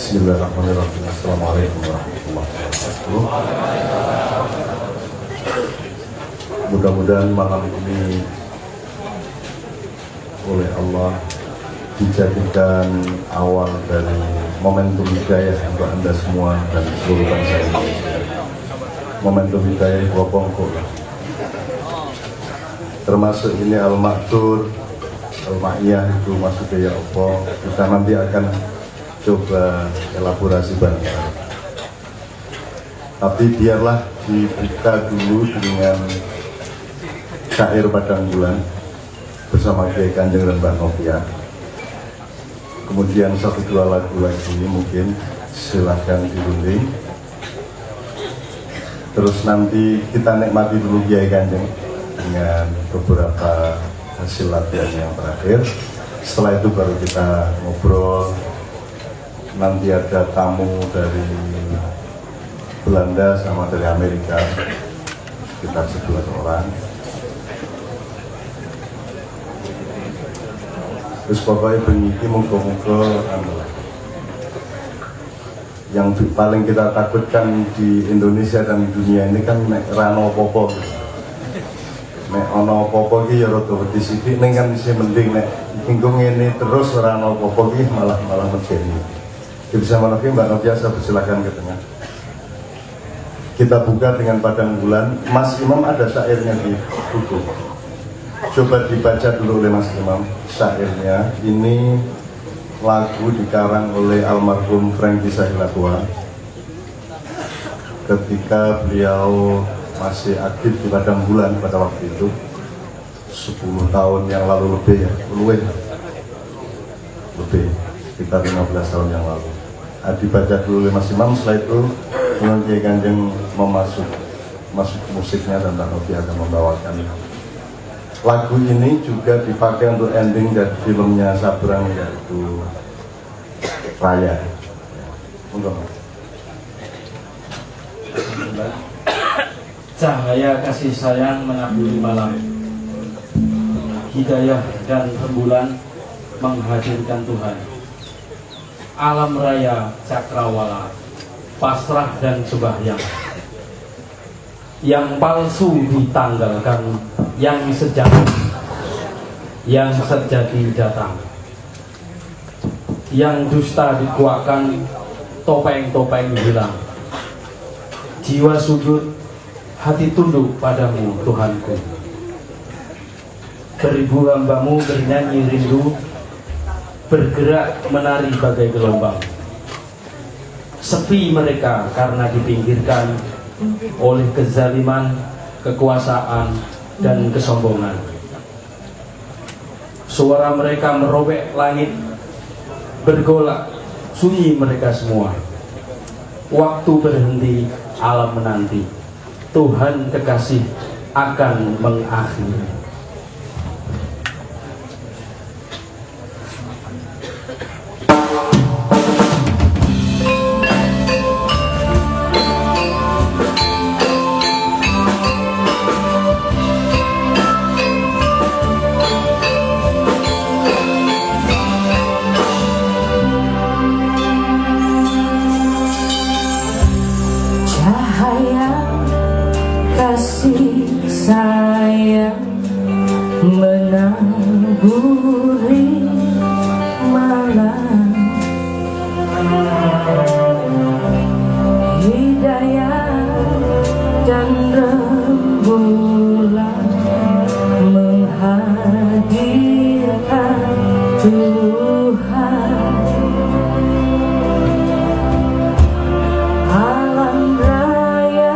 Bismillahirrahmanirrahim. Assalamualaikum warahmatullahi wabarakatuh. Mudah-mudahan malam ini oleh Allah dijadikan awal dari momentum hidayah untuk Anda semua dan seluruh bangsa Indonesia. Momentum hidayah Wabongko, termasuk ini Al-Maktur, Al-Ma'iyah itu maksudnya ya Allah. Kita nanti akan coba elaborasi banyak. Tapi biarlah dibuka dulu dengan syair Padang Bulan bersama Kiai Kanjeng dan Mbak Novia. Kemudian 1-2 lagu lagi mungkin silahkan dirunding. Terus nanti kita nikmati dulu Kiai Kanjeng dengan beberapa hasil latihan yang terakhir. Setelah itu baru kita ngobrol. Nanti ada tamu dari Belanda sama dari Amerika, sekitar 11 orang. Terus pokoknya beniki muka-muka yang paling kita takutkan di Indonesia dan dunia ini kan rano popo. Nek ono popo ki ya rada wedi sithik ning kan isih mending nek ingkung ngene terus rano popo ki malah medeni. Bisa Mbak Novia, saya persilakan ke tengah. Kita buka dengan Padang Bulan. Mas Imam ada syairnya di buku. Coba dibaca dulu oleh Mas Imam syairnya. Ini lagu dikarang oleh almarhum Franky Sahilatua ketika beliau masih aktif di Padang Bulan pada waktu itu 10 tahun yang lalu lebih ya, lebih sekitar 15 tahun yang lalu. Dibaca dulu oleh Mas Imam, setelah itu Kiai Kanjeng masuk musiknya dan Mbak Novia akan membawakan. Lagu ini juga dipakai untuk ending dari filmnya Sabrang yaitu Raya. Untuk cahaya kasih sayang menaburi malam, hidayah dan rembulan menghadirkan Tuhan. Alam raya cakrawala, pasrah dan sembahyang. Yang palsu ditanggalkan, yang sejati datang. Yang dusta dikuakkan, topeng-topeng hilang. Jiwa sujud, hati tunduk padamu Tuhanku. Beribu hambamu bernyanyi rindu, bergerak menari bagai gelombang. Sepi mereka karena dipinggirkan oleh kezaliman, kekuasaan, dan kesombongan. Suara mereka merobek langit, bergolak, sunyi mereka semua. Waktu berhenti, alam menanti. Tuhan kekasih akan mengakhiri. Kasih sayang menaburi malam, hidayah dan rembulan menghadirkan Tuhan. Alam raya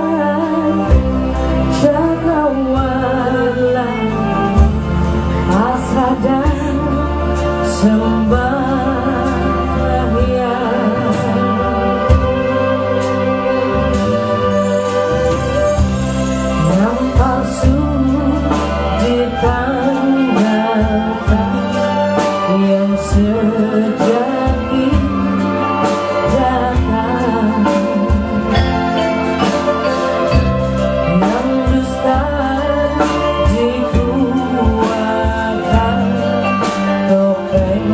cakrawala, pasrah dan sembahyang. Yang palsu ditanggalkan, yang sejati datang. Yang dusta dikuatkan, topeng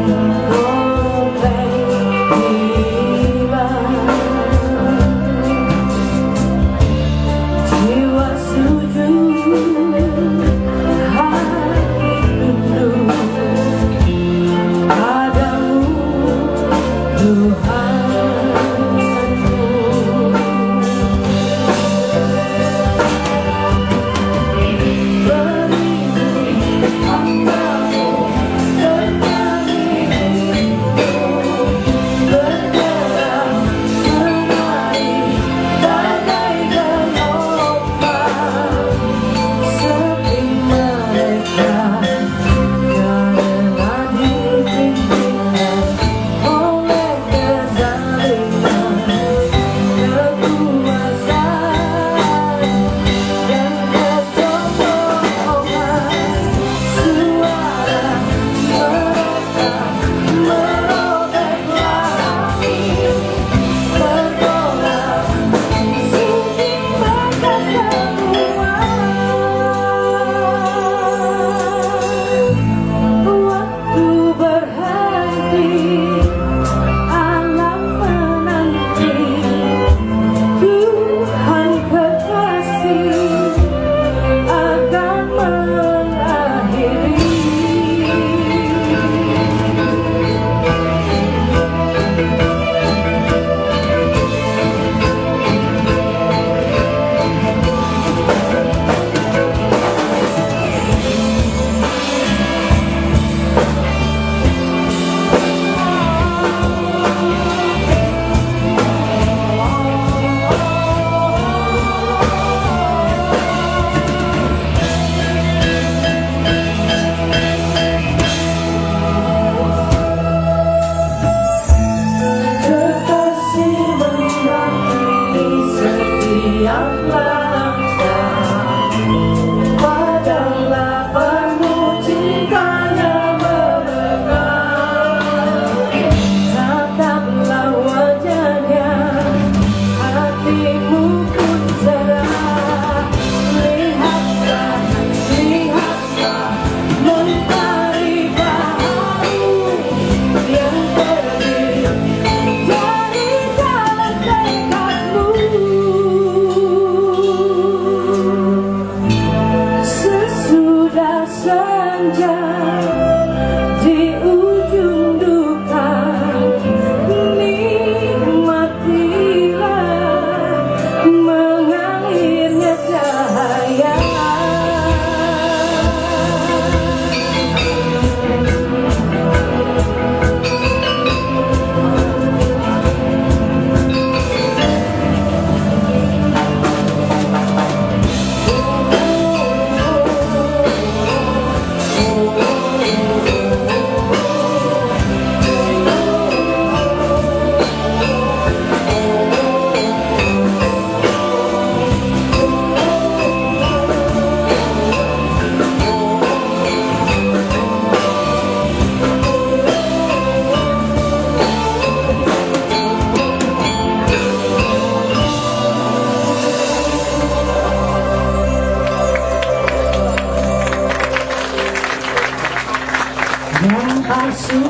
palsu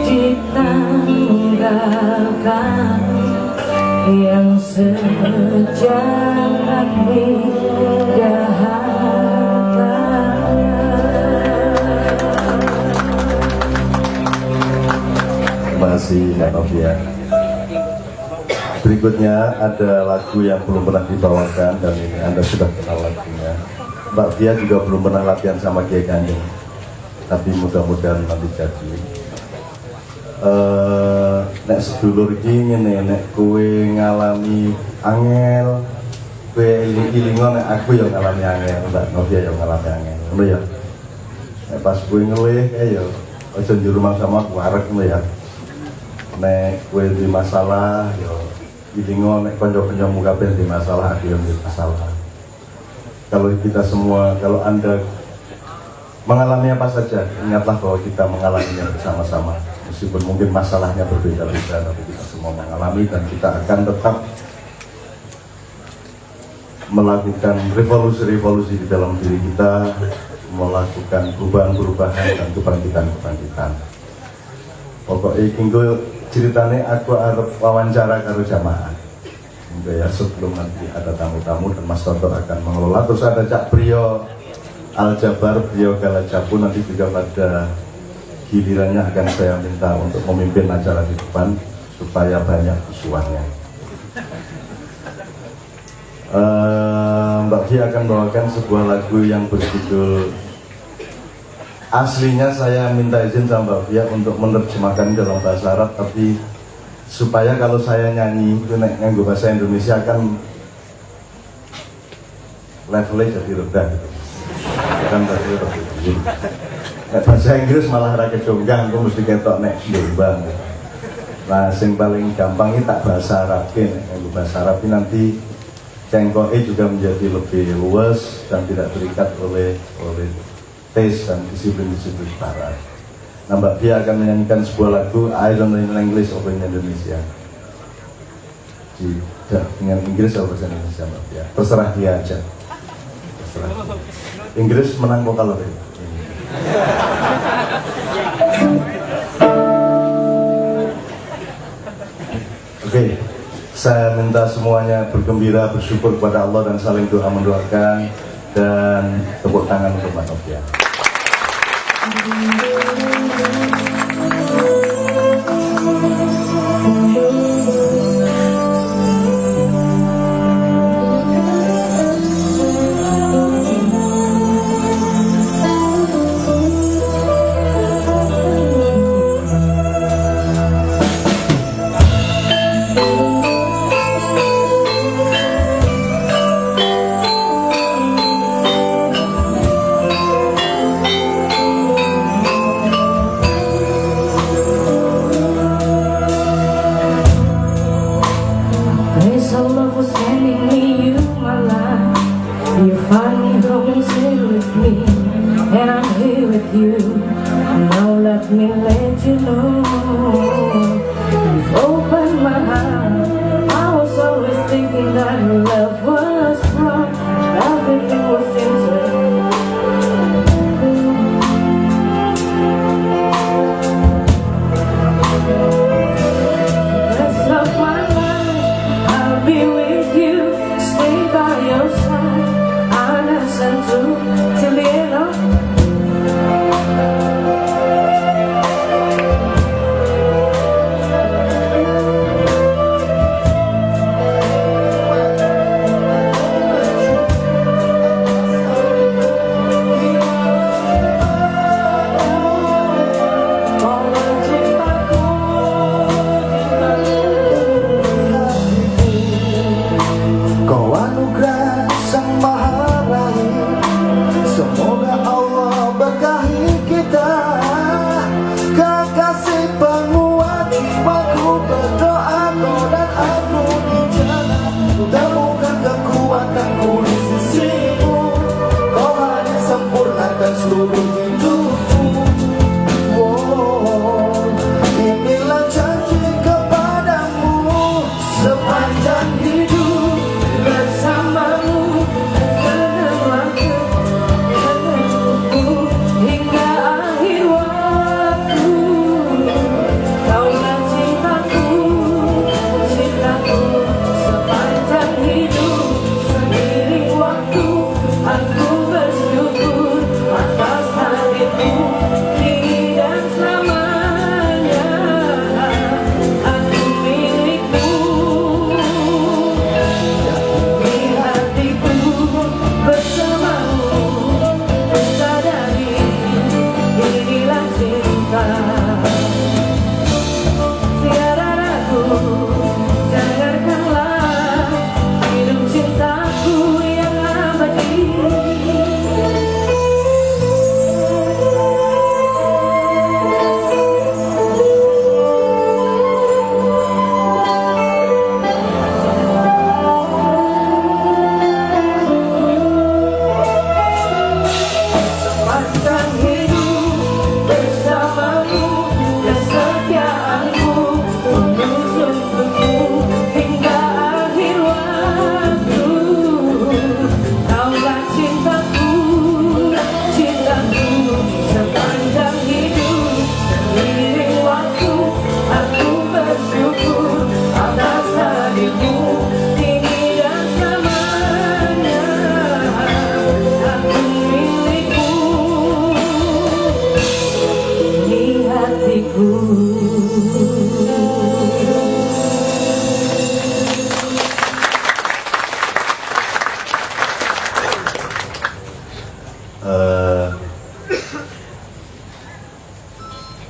ditanggalkan, yang sejak didahakan. Terima kasih Mbak Novia. Berikutnya ada lagu yang belum pernah dibawakan dan ini Anda sudah kenal lagunya. Mbak Via juga belum pernah latihan sama Kiai Kanjeng, tapi mudah-mudahan nanti jadi. Nek sedulur iki ngene, nek kowe ngalami angel, kowe iling-ilingo, nek aku yang ngalami angel, Mbak Novia yang ngalami angel, ngono ya. Nek pas kowe ngelih, ya aja njur rumah sama aku arek ngono ya. Nek kowe di masalah, ya ilingo, nek kanca-kancamu kabeh di masalah, aku yang di masalah. Kalau kita semua, kalau Anda mengalami apa saja, ingatlah bahwa kita mengalaminya bersama-sama. Meskipun mungkin masalahnya berbeda-beda, tapi kita semua mengalami dan kita akan tetap melakukan revolusi-revolusi di dalam diri kita, melakukan perubahan-perubahan dan kebangkitan-kebangkitan. Pokoknya kinggo ceritanya aku harus wawancara karo jamaah. Ya, sebelum nanti ada tamu-tamu dan Mas Toto akan mengelola. Terus ada Cak Priyo Al-Jabar, Priyo Galajapu, nanti juga pada gilirannya akan saya minta untuk memimpin acara di depan supaya banyak visualnya. Mbak Fi akan bawakan sebuah lagu yang berjudul, aslinya saya minta izin sama Mbak Fia untuk menerjemahkan dalam bahasa Arab, tapi supaya kalau saya nyanyi itu nganggo bahasa Indonesia kan levelnya jadi rendah gitu. Bukan tadi lebih. Bahasa Inggris malah rakyat jonggang, aku mesti ketok nek jombang. Nah, yang paling gampang ini tak bahasa Arab ini. Bahasa Arab ini nanti cengkoknya juga menjadi lebih luas dan tidak terikat oleh taste dan disiplin-disiplin barat. Nah, Mbak Fia akan menyanyikan sebuah lagu I don't know in English or in Indonesia. Dengan Inggris atau bahasa Indonesia, Mbak Fia. Terserah dia aja. Terserah. Inggris menang vokal lebih. Oke, saya minta semuanya bergembira, bersyukur kepada Allah dan saling doa mendoakan, dan tepuk tangan untuk Mbak Novia.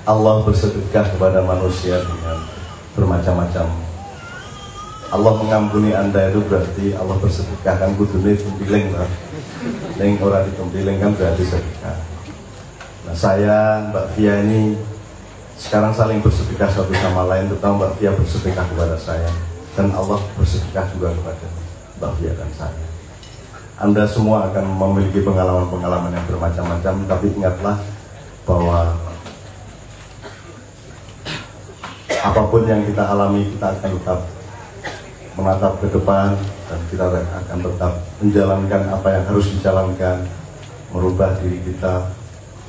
Allah bersedekah kepada manusia dengan bermacam-macam. Allah mengampuni Anda itu berarti Allah bersedekah, kan kudune tempiling lah. Ning ora ditempiling kan berarti sedekah. Nah, saya Mbak Via ini sekarang saling bersedekah satu sama lain, terutama Mbak Via bersedekah kepada saya dan Allah bersedekah juga kepada Mbak Via dan saya. Anda semua akan memiliki pengalaman-pengalaman yang bermacam-macam, tapi ingatlah bahwa apapun yang kita alami, kita akan tetap menatap ke depan dan kita akan tetap menjalankan apa yang harus dijalankan, merubah diri kita,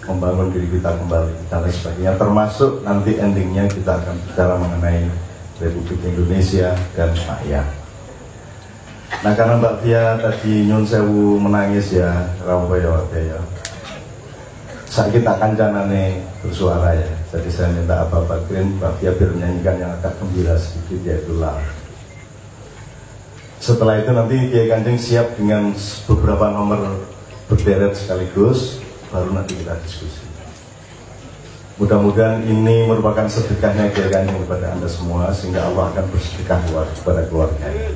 membangun diri kita kembali dan lain sebagainya, termasuk nanti endingnya kita akan bicara mengenai Republik Indonesia dan rakyat. Nah, karena Mbak Via tadi nyun sewu menangis ya, ya. Saat kita kancanane bersuara ya, jadi saya minta Abah Bakrin, Mbak Via biar menyanyikan yang agak gembira sedikit, yaitu lah. Setelah itu nanti Kiai Kanjeng siap dengan beberapa nomor berderet sekaligus, baru nanti kita diskusi. Mudah-mudahan ini merupakan sedekahnya Kiai Kanjeng kepada Anda semua, sehingga Allah akan bersedekah kepada keluarganya.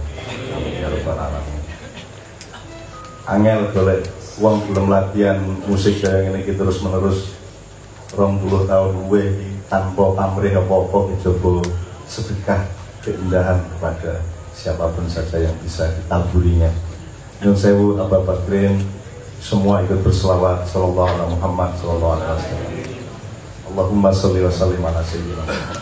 Ya Rabbal Alamin. Angel golek wong belum latihan musik kayak ini terus menerus 20 tahun gue tanpa pamrih apa-apa coba sedekah keindahan kepada siapapun saja yang bisa ditaburinya. Nyun sewu Abah Bakrin, semua ikut berselawat sallallahu alaihi Muhammad sallallahu alaihi wasallam. Allahumma sholli wa sallim ala sayyidina Muhammad.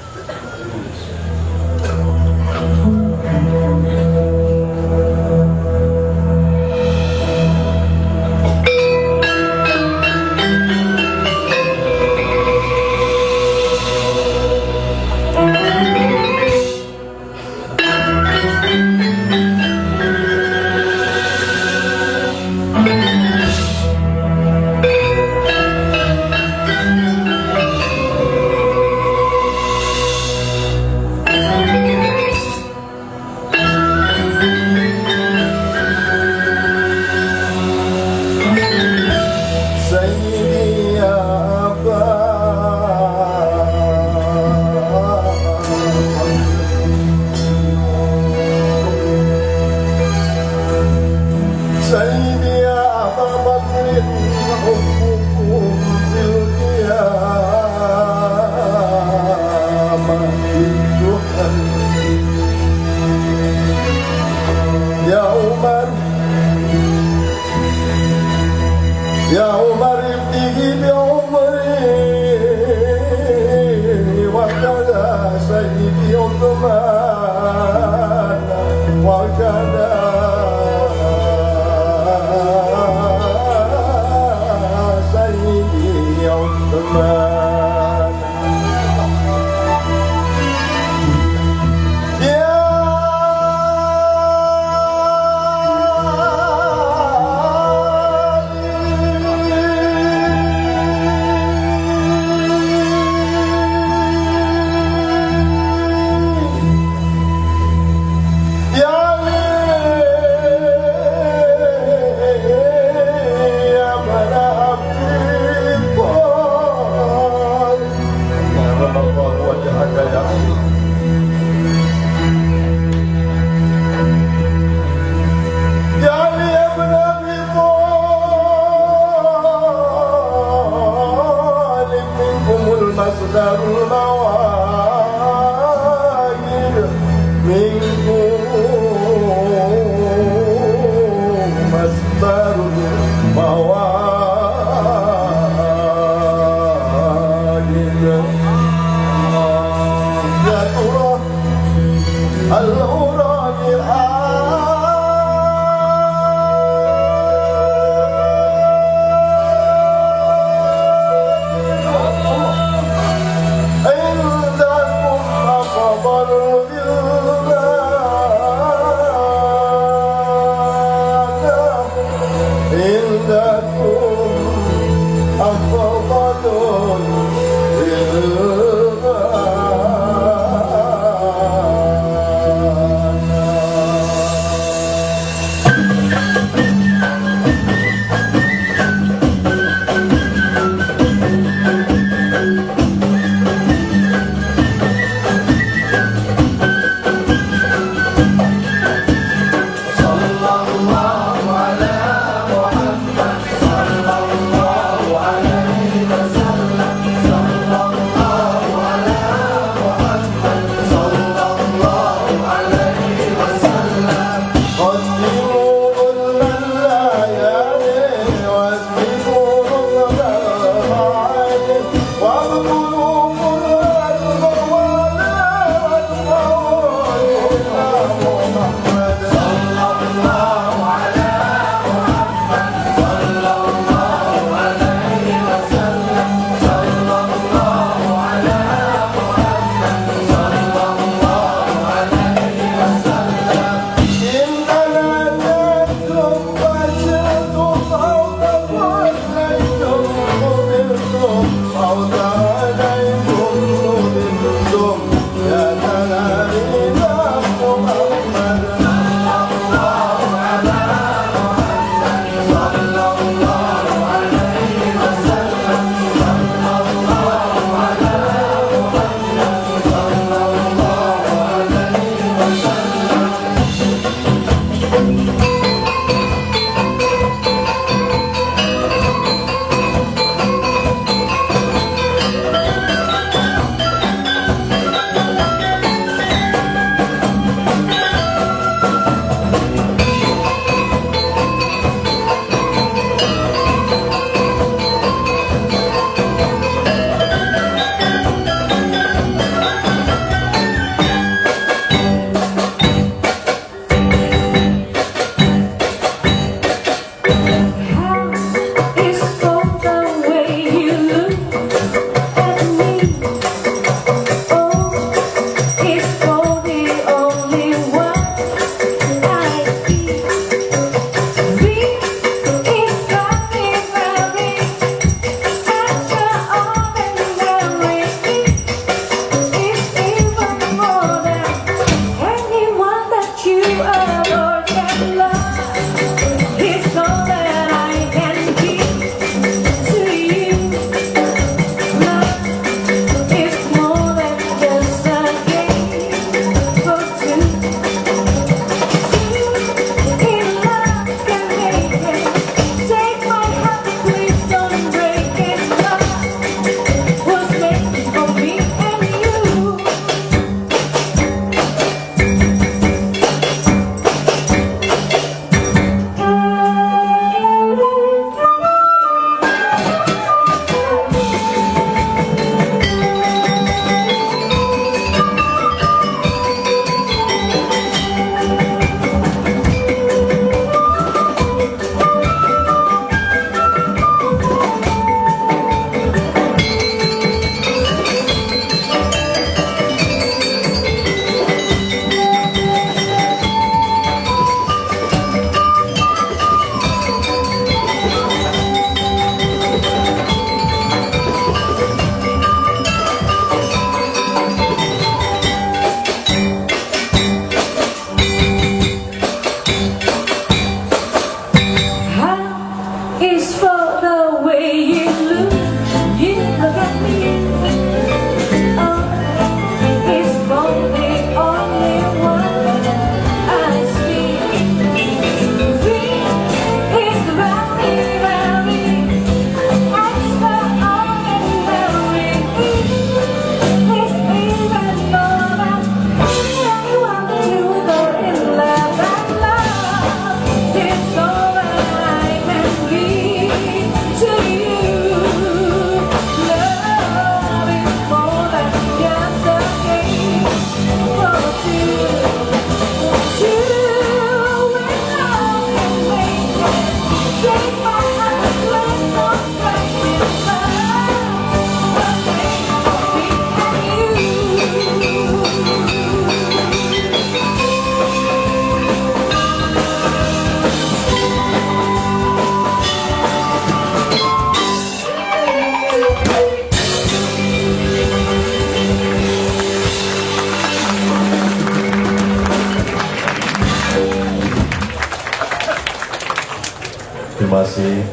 Terima kasih.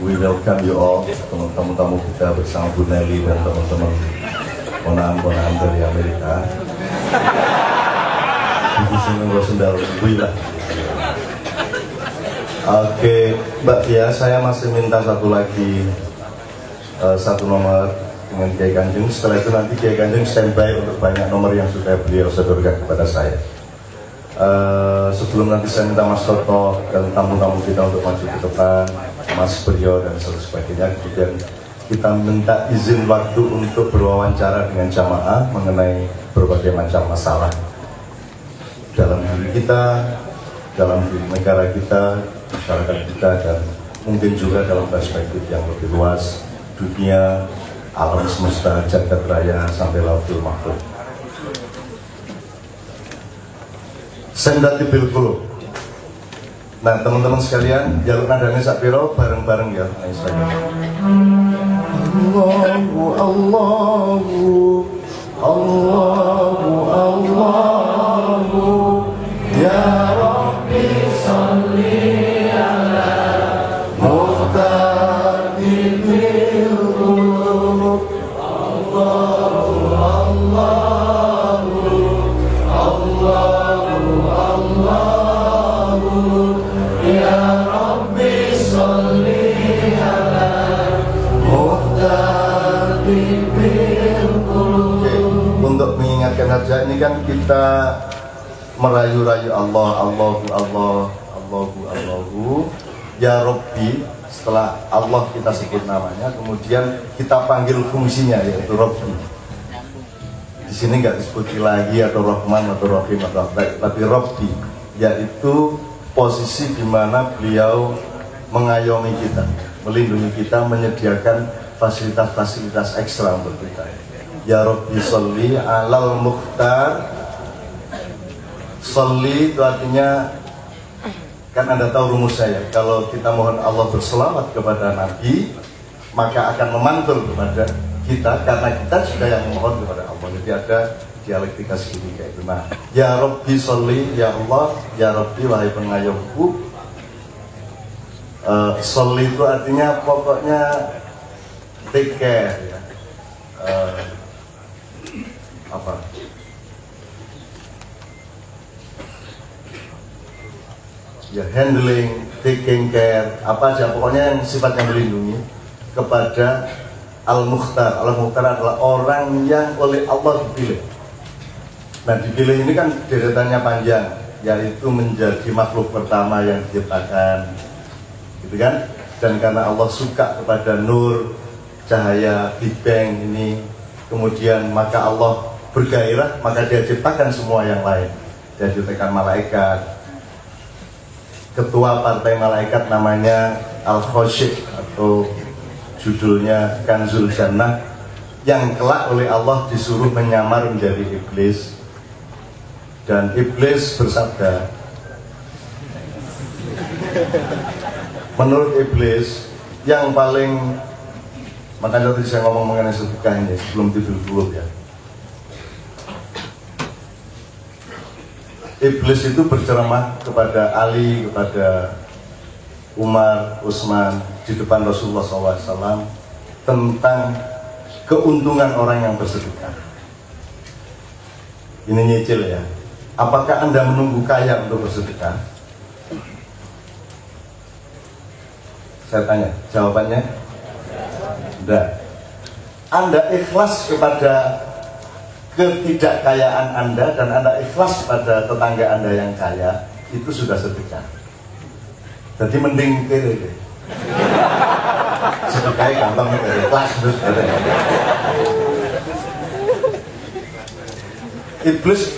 We welcome you all, teman-teman kita bersama Bu Nelly dan teman-teman ponaan-ponaan dari Amerika. Di sini gue sendal lah. Oke, Mbak Tia, saya masih minta satu lagi, satu nomor dengan Kiai Kanjeng. Setelah itu nanti Kiai Kanjeng standby untuk banyak nomor yang sudah beliau sodorkan kepada saya. Sebelum nanti saya minta Mas Toto dan tamu-tamu kita untuk maju ke depan, Mas Priyo dan sebagainya, kemudian kita minta izin waktu untuk berwawancara dengan jamaah mengenai berbagai macam masalah dalam diri kita, dalam diri negara kita, masyarakat kita, dan mungkin juga dalam perspektif yang lebih luas, dunia, alam semesta, jagat raya, sampai lautul mahfuz. Sendati bilkulu. Nah, teman-teman sekalian, jalur nadanya sakpiro bareng-bareng ya. Allahu Allahu Allahu Allahu ya Rabbi sholli ala muhtadil qulub. Allahu Allahu Allahu Allahu ya Rabbi sholli ala muhtadil qulub. Untuk mengingatkan saja, ini kan kita merayu-rayu Allah, Allahu Allah, Allahu Allahu ya Rabbi. Setelah Allah kita sebut namanya, kemudian kita panggil fungsinya, yaitu Rabbi. Di sini nggak disebut lagi atau Rahman atau Rahim atau apa, tapi Rabbi, yaitu posisi di mana beliau mengayomi kita, melindungi kita, menyediakan fasilitas-fasilitas ekstra untuk kita. Ya Rabbi sholli alal mukhtar. Sholli itu artinya, kan Anda tahu rumus saya, kalau kita mohon Allah berselawat kepada Nabi, maka akan memantul kepada kita, karena kita juga yang memohon kepada Allah. Jadi ada dialektika segini kayak itu. Nah, ya Rabbi sholli, ya Allah, ya Rabbi wahai pengayomku. Sholli itu artinya pokoknya take care ya. Ya, handling, taking care, apa aja pokoknya yang sifatnya melindungi kepada Al-Mukhtar. Al-Mukhtar adalah orang yang oleh Allah dipilih. Nah, dipilih ini kan deretannya panjang, yaitu menjadi makhluk pertama yang diciptakan, gitu kan? Dan karena Allah suka kepada nur, cahaya Big Bang ini, kemudian maka Allah bergairah, maka dia ciptakan semua yang lain. Dia ciptakan malaikat. Ketua partai malaikat namanya Al-Khoshyq, atau judulnya Kanzul Jannah, yang kelak oleh Allah disuruh menyamar menjadi iblis. Dan iblis bersabda, menurut iblis yang paling, makanya tadi saya ngomong mengenai sedekah ini sebelum tidur dulu ya. Iblis itu berceramah kepada Ali, kepada Umar, Utsman di depan Rasulullah SAW tentang keuntungan orang yang bersedekah. Ini nyicil ya. Apakah Anda menunggu kaya untuk bersedekah? Saya tanya, jawabannya tidak. Anda ikhlas kepada ketidakkayaan Anda dan Anda ikhlas pada tetangga Anda yang kaya, itu sudah sedekah. Jadi mending kiri. Sedekahnya gampang, ikhlas terus. Iblis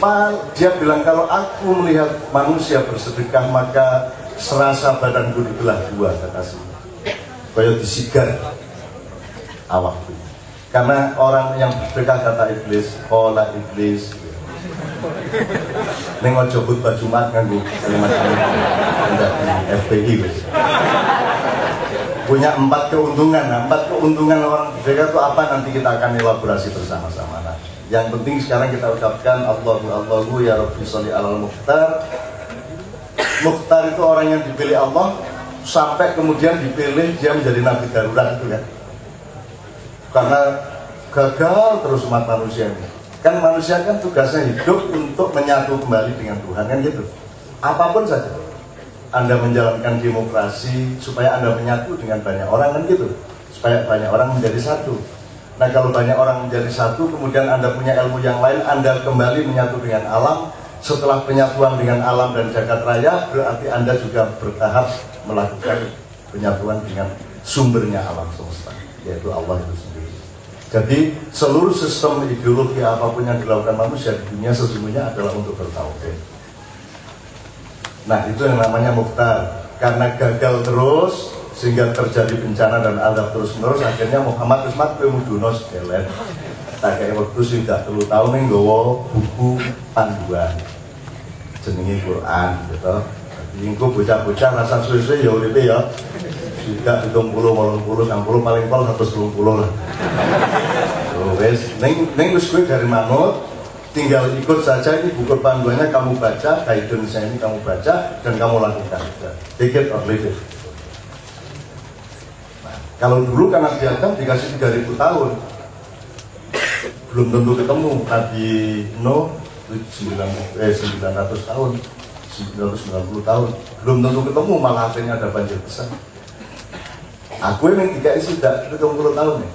dia bilang, kalau aku melihat manusia bersedekah, maka serasa badanku dibelah dua, kata sih. Kayak disigar awakku. Karena orang yang bersedekah, kata iblis, kola iblis, neng ojo khutbah Jumat nganggo kalimat FPI guys. Punya 4 keuntungan. Nah, 4 keuntungan orang bersedekah itu apa? Nanti kita akan elaborasi bersama-sama. Nah, yang penting sekarang kita ucapkan Allahu Allahu ya Rabbi sholli alal mukhtar. Mukhtar itu orang yang dipilih Allah, sampai kemudian dipilih dia menjadi nabi darurat itu kan, karena gagal terus umat manusia ini. Kan manusia kan tugasnya hidup untuk menyatu kembali dengan Tuhan kan gitu. Apapun saja, Anda menjalankan demokrasi supaya Anda menyatu dengan banyak orang kan gitu, supaya banyak orang menjadi satu. Nah kalau banyak orang menjadi satu, kemudian Anda punya ilmu yang lain, Anda kembali menyatu dengan alam. Setelah penyatuan dengan alam dan jagat raya, berarti Anda juga bertahap melakukan penyatuan dengan sumbernya alam semesta, yaitu Allah itu sendiri. Jadi seluruh sistem ideologi apapun yang dilakukan manusia di dunia sesungguhnya adalah untuk bertauhid. Nah itu yang namanya mukhtar. Karena gagal terus sehingga terjadi bencana dan azab terus menerus, akhirnya Muhammad Ismat Pemuduno sekelet tak kayak waktu sudah 3 tahun nih gowo buku panduan jenenge Quran gitu. Jadi engko bocah-bocah rasa suwe-suwe ya uripe ya sudah 70 80 60 paling pol 120 lah. Wes ning wis kowe dari manut tinggal ikut saja, ini buku panduannya kamu baca, guidance ini kamu baca dan kamu lakukan. Take it or leave it. Nah, kalau dulu kan Nabi Adam dikasih 3000 tahun belum tentu ketemu. Nabi Nuh 900 tahun 990 tahun belum tentu ketemu, malah akhirnya ada banjir besar. Aku ini tidak isi tidak 70 tahun nih.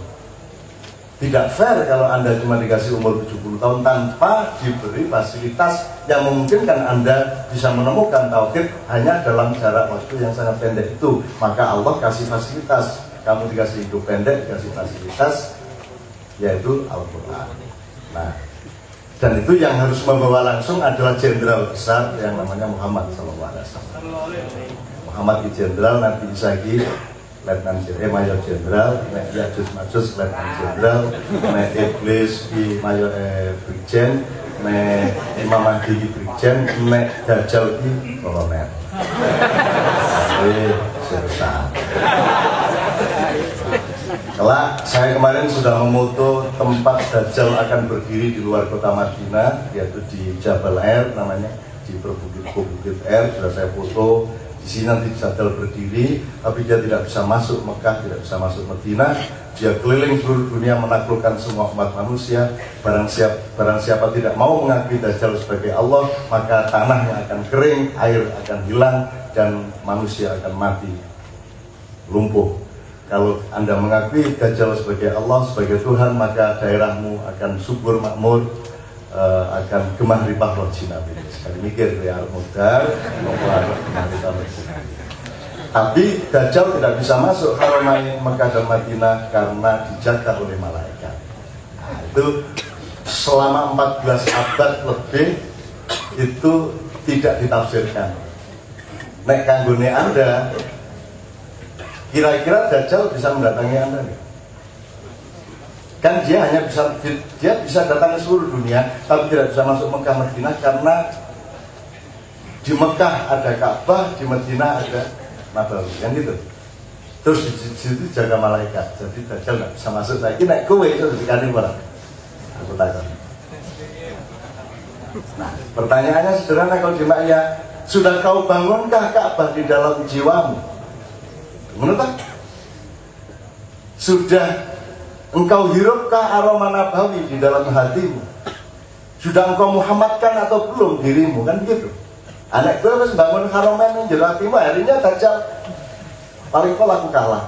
Tidak fair kalau Anda cuma dikasih umur 70 tahun tanpa diberi fasilitas yang memungkinkan Anda bisa menemukan tauhid hanya dalam jarak waktu yang sangat pendek itu. Maka Allah kasih fasilitas. Kamu dikasih hidup pendek, dikasih fasilitas, yaitu Al-Quran. Nah, dan itu yang harus membawa langsung adalah jenderal besar yang namanya Muhammad SAW. Muhammad jenderal, nanti Isagi Letnan Mayor Jenderal, Nek Yajus Majus Letnan Jenderal, Nek Iblis di Mayor Brigjen, Nek Imam Mahdi di Brigjen, Nek Dajjal di Kolonel. Jadi sebesar. Kelak saya kemarin sudah memoto tempat Dajjal akan berdiri di luar kota Madinah, yaitu di Jabal Air namanya, di Bukit Air sudah saya foto. Di sini nanti Dajjal berdiri, tapi dia tidak bisa masuk Mekah, tidak bisa masuk Madinah. Dia keliling seluruh dunia menaklukkan semua umat manusia. Barang siapa tidak mau mengakui Dajjal sebagai Allah, maka tanahnya akan kering, air akan hilang, dan manusia akan mati, lumpuh. Kalau Anda mengakui Dajjal sebagai Allah, sebagai Tuhan, maka daerahmu akan subur makmur, akan gemah ripah roh jinabi. Sekali mikir ya Al-Muhdar, tapi Dajjal tidak bisa masuk Haramain Mekah dan Madinah karena dijaga oleh malaikat. Nah, itu selama 14 abad lebih itu tidak ditafsirkan. Nek kanggone Anda, kira-kira Dajjal bisa mendatangi Anda nih? Kan dia hanya bisa datang ke seluruh dunia, tapi tidak bisa masuk Mekah Madinah karena di Mekah ada Ka'bah, di Madinah ada Nabawi, kan gitu. Terus di situ jaga malaikat, jadi Dajjal nggak bisa masuk. Lagi naik kowe itu dikali orang. Aku tanya. Nah, pertanyaannya sederhana kalau di Ma'ya, sudah kau bangunkah Ka'bah di dalam jiwamu? Menurut sudah engkau hirupkah aroma nabawi di dalam hatimu? Sudah engkau Muhammadkan atau belum dirimu? Kan begitu. Anak gue harus bangun Haramain yang jero hatimu, akhirnya Dajjal paling kok aku kalah.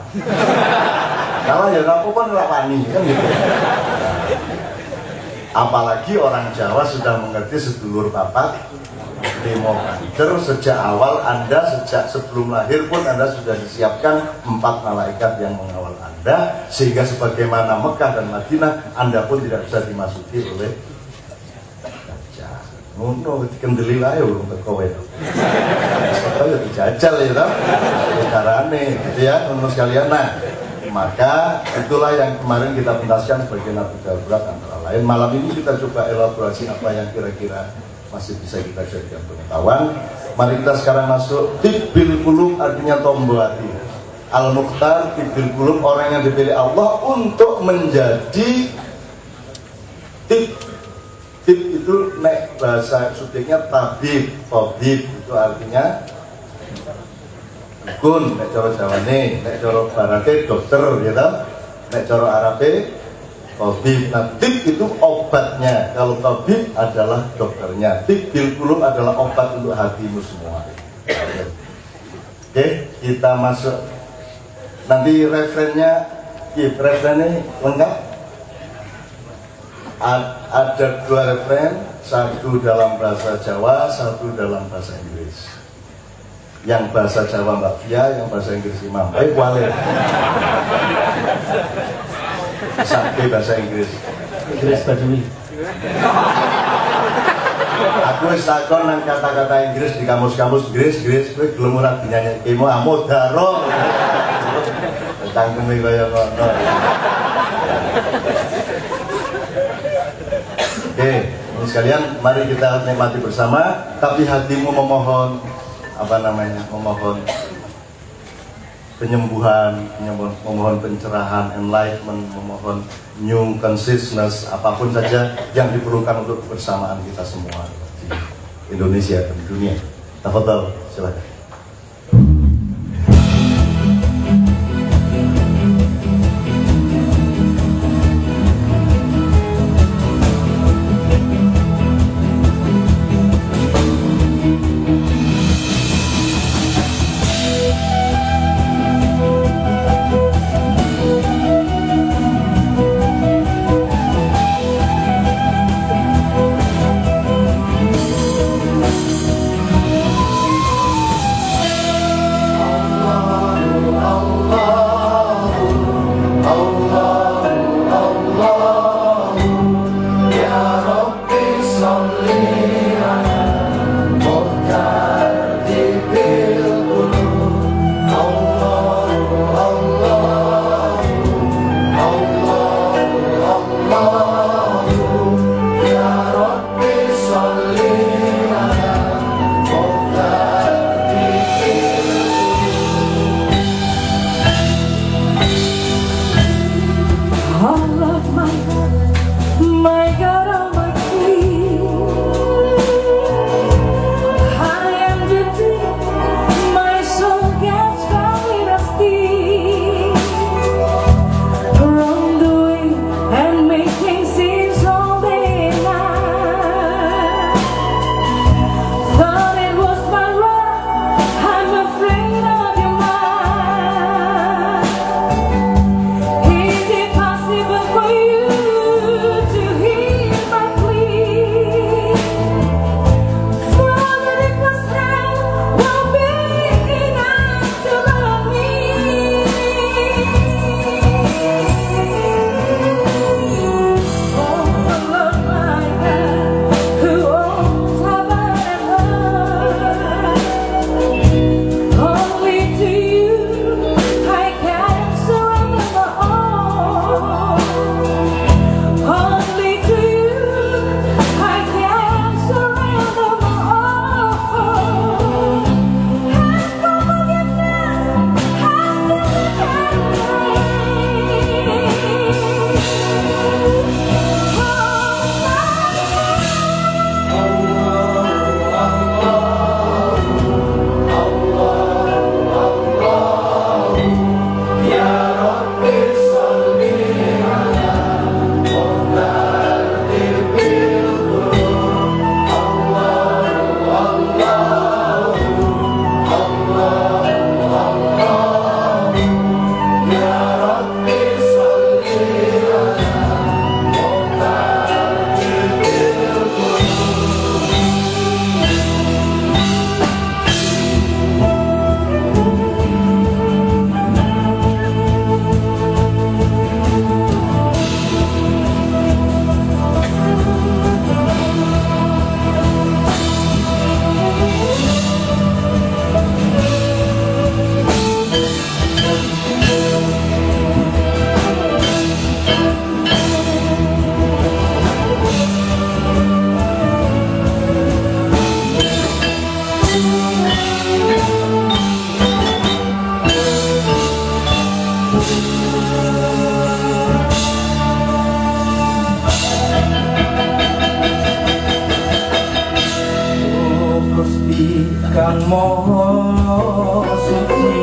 Kalah ya aku pun wani, kan gitu. Apalagi orang Jawa sudah mengerti sedulur papat limo kanker. Sejak awal Anda, sejak sebelum lahir pun Anda sudah disiapkan 4 malaikat yang mengawal Anda, sehingga sebagaimana Mekah dan Madinah Anda pun tidak bisa dimasuki oleh Dajjal. Ngono dikendeli wae urung teko wae. Supaya dijajal ya toh. Carane gitu ya, teman sekalian. Nah, maka itulah yang kemarin kita pentaskan sebagai nabi darurat antara lain. Malam ini kita coba elaborasi apa yang kira-kira masih bisa kita jadikan pengetahuan. Mari kita sekarang masuk tibbil qulub, artinya tombol hati. Al-Mukhtar tibbil qulub, orang yang dipilih Allah untuk menjadi tib. Tib itu bahasa subjeknya tabib. Tabib itu artinya dukun, nek cara Jawane, nek cara barate dokter ya toh. Nek cara Arabe tabib. Nah, tib itu obatnya. Kalau tabib adalah dokternya. Tibbil qulub adalah obat untuk hatimu semua. Oke, kita masuk. Nanti referennya lengkap. Ada 2 referen, satu dalam bahasa Jawa, satu dalam bahasa Inggris. Yang bahasa Jawa Mbak Fia, yang bahasa Inggris Imam. Wale. Sampai bahasa Inggris. Inggris Badui. Aku wis takon nang kata-kata Inggris di kamus-kamus Inggris, kowe gelem ora dinyanyi kemo amodaro. Tangkeme kaya ngono. Oke, ini sekalian mari kita nikmati bersama, tapi hatimu memohon memohon penyembuhan, memohon pencerahan, enlightenment, memohon new consciousness, apapun saja yang diperlukan untuk kebersamaan kita semua di Indonesia dan dunia. Tafadhal, silakan. Kang Moho Suci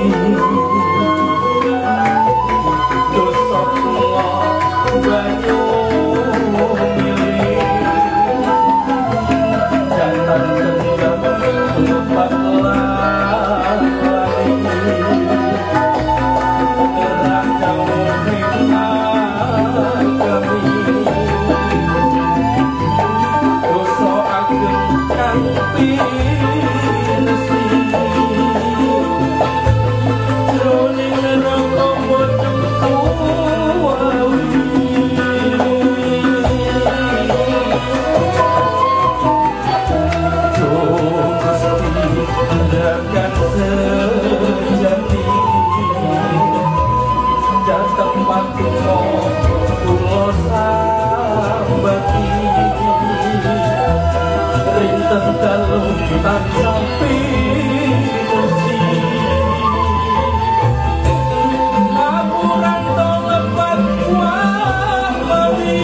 tergalungkan sapi kunci aku rantau lepat wabali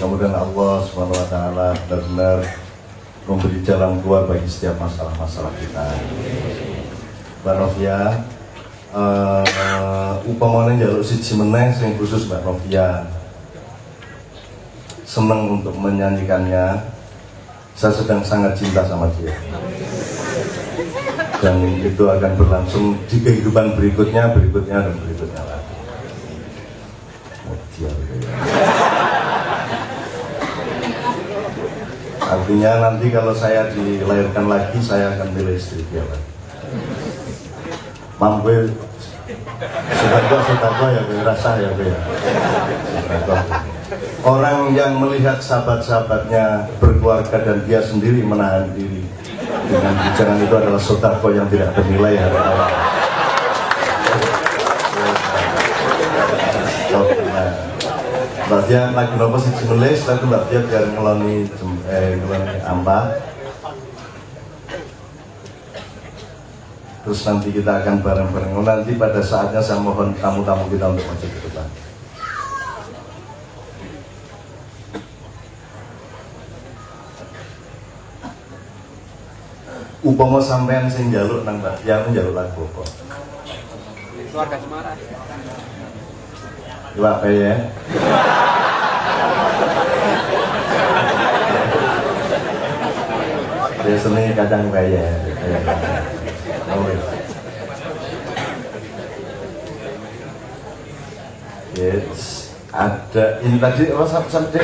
Kemudian Allah Subhanahu wa Ta'ala benar-benar memberi jalan keluar bagi setiap masalah-masalah kita. Mbak Novia, upamanya jaluk siji meneh sing khusus Mbak Novia senang untuk menyanyikannya. Saya sedang sangat cinta sama dia, dan itu akan berlangsung di kehidupan berikutnya dan berikutnya lagi. Artinya nanti kalau saya dilahirkan lagi, saya akan milih istri dia lagi. Mampu sedekah ya, rasa ya, orang yang melihat sahabat-sahabatnya berkeluarga dan dia sendiri menahan diri dengan bijangan itu adalah sedekah yang tidak bernilai ya. Mbak Dia lagi nopo sih menulis, lalu Mbak Dia biar ngeloni ambah. Terus nanti kita akan bareng-bareng. Nanti pada saatnya saya mohon tamu-tamu kita untuk maju ke depan. Upama sampean sing njaluk nang Mbak Dia njaluk lagu apa? Keluarga Cemara. Iwak ya. Biasanya kadang kaya. Yes, ada ini tadi apa sampai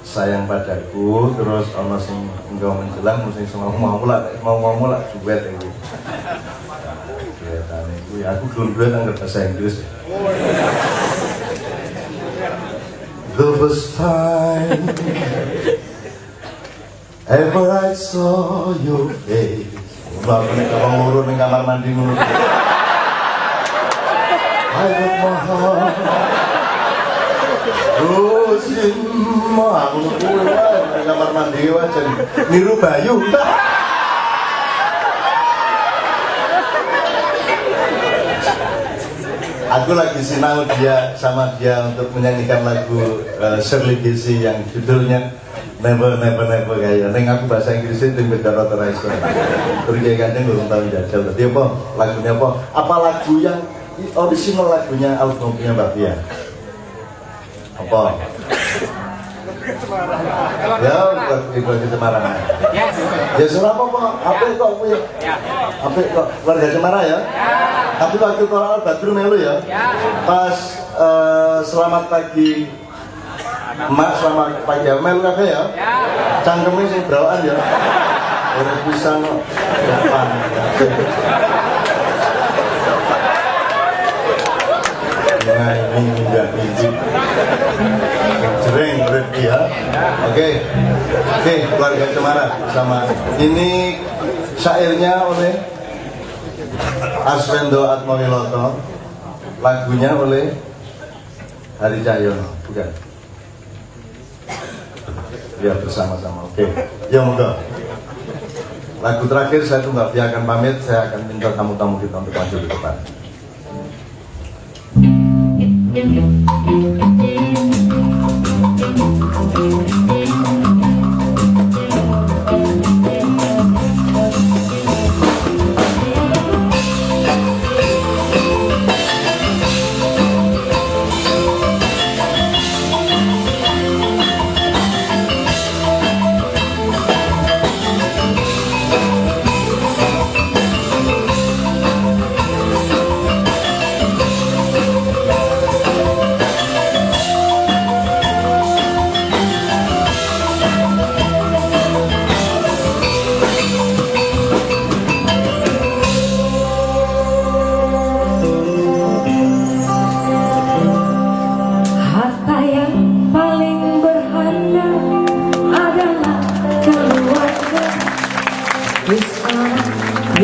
sayang padaku, terus ono sing enggak menjelang, sing mau mulak duet ini. Aku belum ngerti bahasa Inggris. The first time ever I saw your face. Mbak menika ngurun ning kamar mandi ngono. I got my heart. Oh, Sima, aku kuwi ning kamar mandi wae niru Bayu. Aku lagi sinau sama dia untuk menyanyikan lagu Shirley Bassey yang judulnya Never Never Never kayak. Neng aku bahasa Inggrisnya tim beda rata iso. Terus kayak kadang belum tahu jajal. Tadi apa lagunya apa? Apa lagu yang original lagunya albumnya Mbak Dia? Apa? Ya, Ibu Semarang. Ya surah apa? Apa kok punya? Apa kok keluarga Semarang ya? Tapi waktu Koral Badru melu ya? Pas selamat pagi Mak, selamat pagi melu kafe ya? Cangkemnya sing brawaan ya? Orang pisang depan. Nah ini enggak biji Jering berarti ya. Oke, keluarga Cemara sama ini syairnya oleh Arswendo Atmawiloto, lagunya oleh Hari Cahyono, bukan? Ya bersama-sama. Oke, ya moga. Lagu terakhir saya tuh Mbak Fia akan pamit, saya akan minta tamu-tamu kita untuk maju ke depan.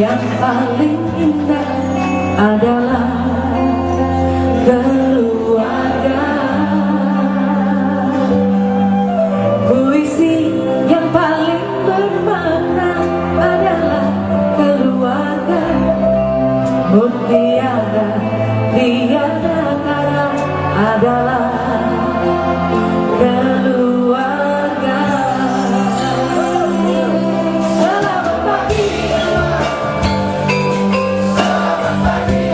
yang paling indah adalah keluarga. Puisi yang paling bermakna adalah keluarga. Mutiara tiada kara adalah keluarga. Selamat pagi, selamat pagi.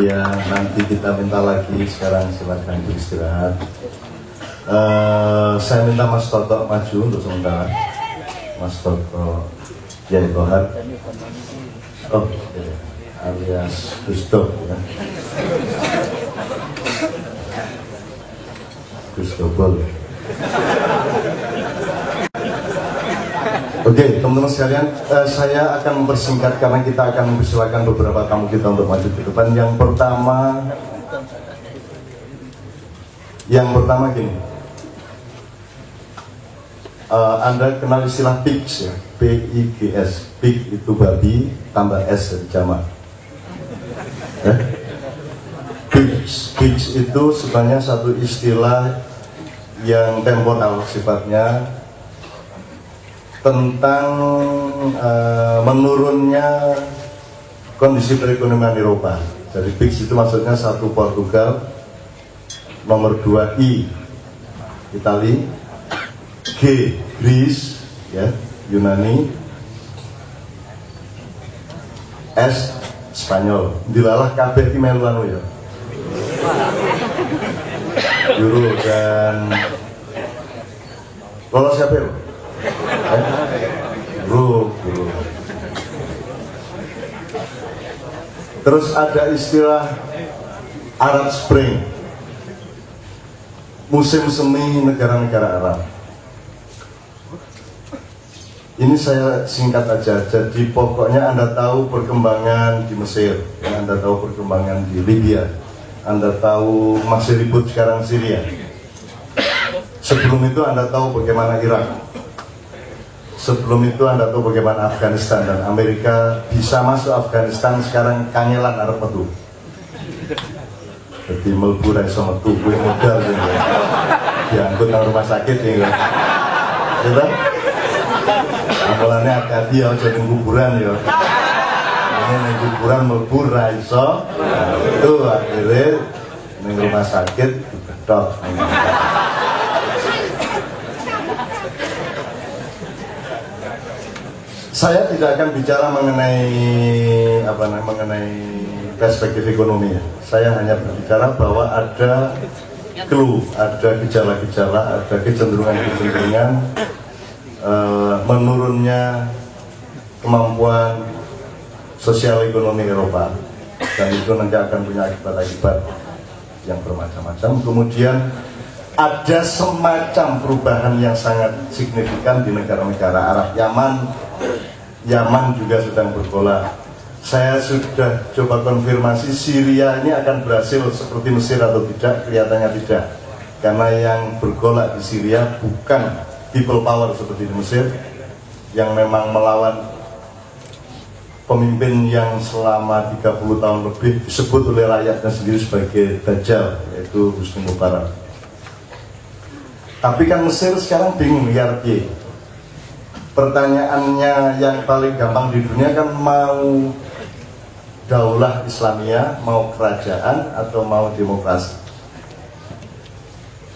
Ya nanti kita minta lagi, sekarang silakan beristirahat. Saya minta Mas Toto maju untuk sementara. Mas Toto Yai Bahar, alias Gusto ya. Gustobol. Oke, teman-teman sekalian, saya akan mempersingkat karena kita akan mempersilakan beberapa tamu kita untuk maju ke depan. Yang pertama gini, Anda kenal istilah PIGS ya, PIGS. PIG itu babi tambah S dari jamak. PIGS itu sebenarnya satu istilah yang temporal sifatnya, tentang menurunnya kondisi perekonomian Eropa. Jadi PIGS itu maksudnya 1 Portugal, nomor 2 I Itali, G Greece ya, Yunani, S Spanyol. Dilalah kabeh ki melu anu ya. Euro dan lolos siapa ya? Bro. Terus ada istilah Arab Spring, musim semi negara-negara Arab. Ini saya singkat aja. Jadi pokoknya Anda tahu perkembangan di Mesir, Anda tahu perkembangan di Libya, Anda tahu masih ribut sekarang Syria. Sebelum itu Anda tahu bagaimana Irak. Sebelum itu Anda tahu bagaimana Afghanistan, dan Amerika bisa masuk Afghanistan sekarang kangelan arep metu. Jadi melbu ra iso metu kuwi modal ya. Diangkut nang rumah sakit ya. Gitu. Ambulannya hati-hati ya, jadi kuburan ya. Ini ning kuburan melbu ra iso. Itu akhirnya ning rumah sakit diketok. Saya tidak akan bicara mengenai perspektif ekonomi. Saya hanya berbicara bahwa ada clue, ada gejala-gejala, ada kecenderungan-kecenderungan menurunnya kemampuan sosial ekonomi Eropa, dan itu nanti akan punya akibat-akibat yang bermacam-macam. Kemudian ada semacam perubahan yang sangat signifikan di negara-negara Arab. Yaman juga sedang bergolak. Saya sudah coba konfirmasi Syria ini akan berhasil seperti Mesir atau tidak, kelihatannya tidak. Karena yang bergolak di Syria bukan people power seperti di Mesir, yang memang melawan pemimpin yang selama 30 tahun lebih disebut oleh rakyatnya sendiri sebagai Dajjal, yaitu Husni Mubarak. Tapi kan Mesir sekarang bingung liar piye. Pertanyaannya yang paling gampang di dunia kan, mau daulah Islamiyah, mau kerajaan, atau mau demokrasi.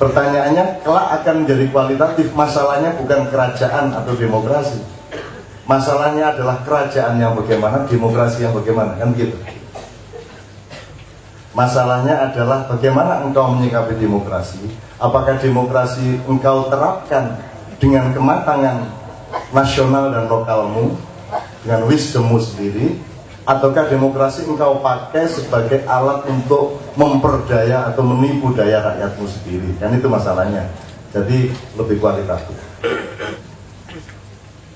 Pertanyaannya kelak akan menjadi kualitatif. Masalahnya bukan kerajaan atau demokrasi, masalahnya adalah kerajaan yang bagaimana, demokrasi yang bagaimana, kan gitu. Masalahnya adalah bagaimana engkau menyikapi demokrasi. Apakah demokrasi engkau terapkan dengan kematangan nasional dan lokalmu, dengan wisdommu sendiri, ataukah demokrasi engkau pakai sebagai alat untuk memperdaya atau menipu daya rakyatmu sendiri. Kan itu masalahnya. Jadi lebih kualitatif.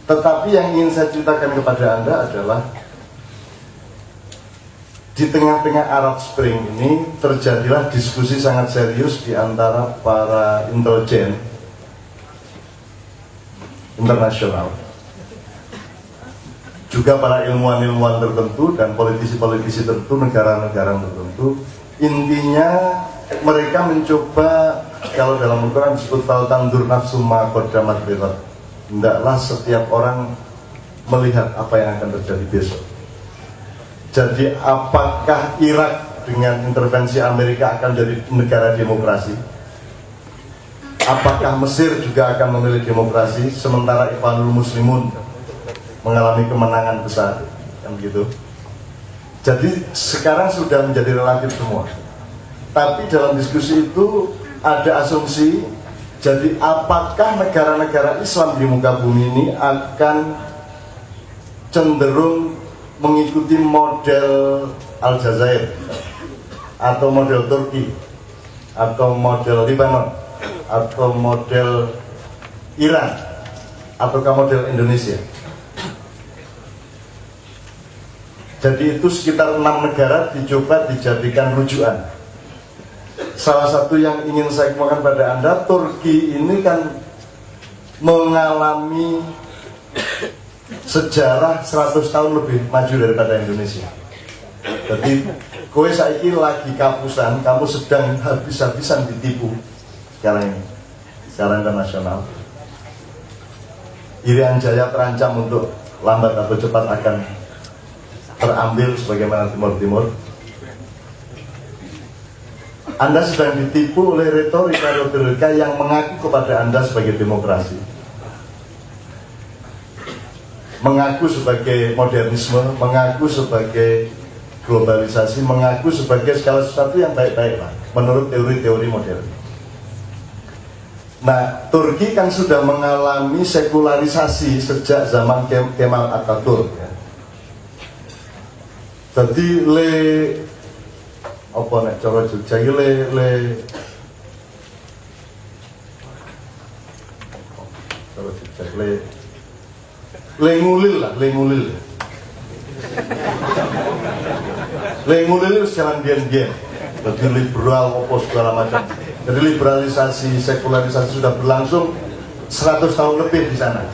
Tetapi yang ingin saya ceritakan kepada Anda adalah, di tengah-tengah Arab Spring ini terjadilah diskusi sangat serius di antara para intelijen internasional, juga para ilmuwan-ilmuwan tertentu dan politisi-politisi tertentu, negara-negara tertentu. Intinya mereka mencoba, kalau dalam Al-Quran disebut fal tandur nafsu ma qaddamat lighad. Hendaklah setiap orang melihat apa yang akan terjadi besok. Jadi apakah Irak dengan intervensi Amerika akan jadi negara demokrasi? Apakah Mesir juga akan memilih demokrasi sementara Ikhwanul Muslimun mengalami kemenangan besar, kan gitu. Jadi sekarang sudah menjadi relatif semua. Tapi dalam diskusi itu ada asumsi, jadi apakah negara-negara Islam di muka bumi ini akan cenderung mengikuti model Aljazair atau model Turki atau model Libanon atau model Iran ataukah model Indonesia? Jadi itu sekitar 6 negara dicoba dijadikan rujukan. Salah satu yang ingin saya kemukakan pada Anda, Turki ini kan mengalami sejarah 100 tahun lebih maju daripada Indonesia. Jadi kowe saiki lagi kapusan, kamu sedang habis-habisan ditipu sekarang ini, secara internasional. Irian Jaya terancam untuk lambat atau cepat akan terambil sebagaimana Timur Timur. Anda sedang ditipu oleh retorika yang mengaku kepada Anda sebagai demokrasi, mengaku sebagai modernisme, mengaku sebagai globalisasi, mengaku sebagai segala sesuatu yang baik-baik lah, menurut teori-teori modern. Nah, Turki kan sudah mengalami sekularisasi sejak zaman Kemal Atatürk ya. Jadi apa nek cara Jogja iki le ngulil wis jalan biyen-biyen. Jadi liberal apa segala macam. Jadi liberalisasi, sekularisasi sudah berlangsung 100 tahun lebih di sana.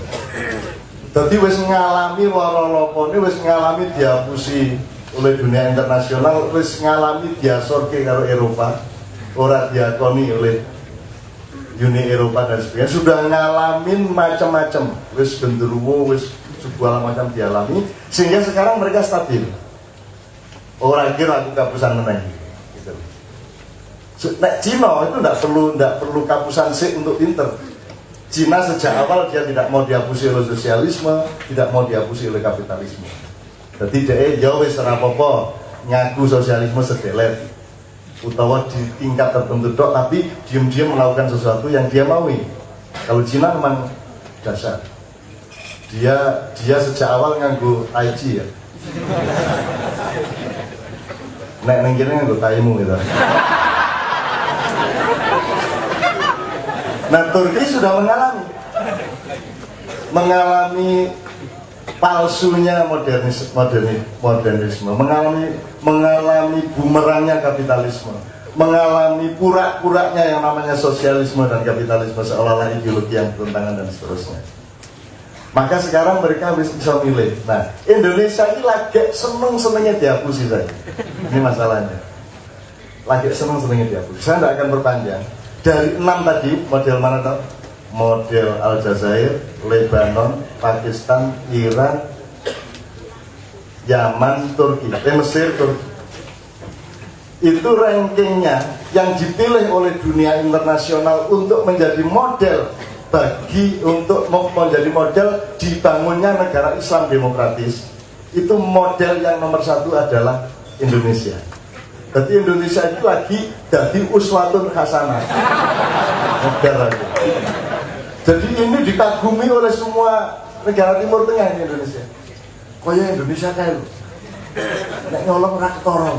Jadi wis ngalami loro-lopone, wis ngalami dihapusi oleh dunia internasional, wis ngalami diasorke karo Eropa, ora diakoni oleh Uni Eropa dan sebagainya, sudah ngalamin macam-macam, wis genderuwo, wis segala macam dialami, sehingga sekarang mereka stabil. Orang kira aku kapusan menang gitu. Nek Cina itu tidak perlu kapusan sih untuk pinter. Cina sejak awal dia tidak mau dihapusi oleh sosialisme, tidak mau dihapusi oleh kapitalisme. Jadi dia ya wis ora apa-apa ngaku sosialisme sedelet utawa di tingkat tertentu dok, tapi diam-diam melakukan sesuatu yang dia maui. Kalau Cina memang dasar. Dia sejak awal nganggo Tai Chi ya. Nek nang kene nganggo taimu gitu. Nah, Turki sudah mengalami palsunya modernisme, mengalami bumerangnya kapitalisme, mengalami pura-puranya yang namanya sosialisme dan kapitalisme seolah-olah ideologi yang bertentangan dan seterusnya. Maka sekarang mereka bisa milih. Nah, Indonesia ini lagi seneng-senengnya dihapusi saja. Ini masalahnya. Lagi seneng-senengnya dihapusi. Saya tidak akan perpanjang. Dari 6 tadi, model mana tahu? Model Aljazair, Lebanon, Pakistan, Iran, Yaman, Turki, Mesir, Turki. Itu rankingnya yang dipilih oleh dunia internasional untuk menjadi model untuk menjadi model dibangunnya negara Islam demokratis. Itu model yang nomor 1 adalah Indonesia. Jadi Indonesia itu lagi jadi uswatun hasanah. Negara itu. Jadi ini dikagumi oleh semua negara Timur Tengah di Indonesia. Kaya Indonesia kayak lu. Nek nyolong ora ketara.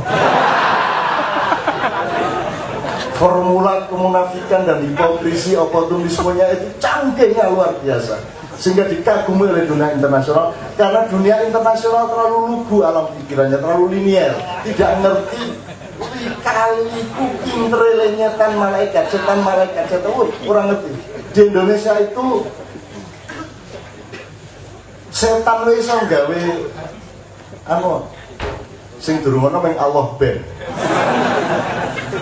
Formula kemunafikan dan hipokrisi oportunismenya itu canggihnya luar biasa. Sehingga dikagumi oleh dunia internasional. Karena dunia internasional terlalu lugu alam pikirannya, terlalu linier. Tidak ngerti kaliku pintere nyetan malaikat, setan orang ngerti. Di Indonesia itu setan wis iso gawe sing durung ana mung Allah ben.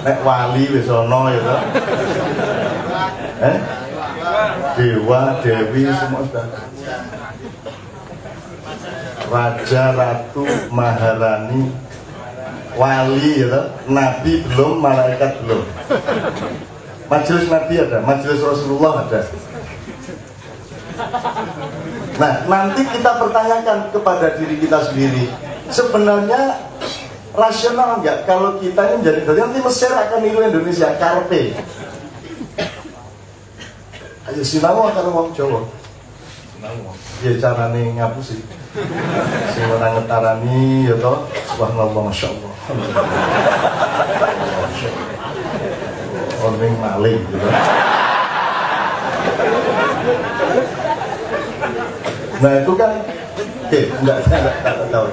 Nek wali wis ana ya to. Dewa, dewi semua sudah. Raja, ratu, maharani, wali ya to. Nabi belum, malaikat belum. Majelis Nabi ada, majelis Rasulullah ada. Nah, nanti kita pertanyakan kepada diri kita sendiri, sebenarnya rasional enggak kalau kita ini menjadi dari nanti Mesir akan niru Indonesia, karpe. Ayo sinau akan ngomong Jawa. Ya carane ngapusi. Sing ora ngetarani ya toh, subhanallah masyaallah. Orang maling gitu. Nah itu kan, enggak tahu.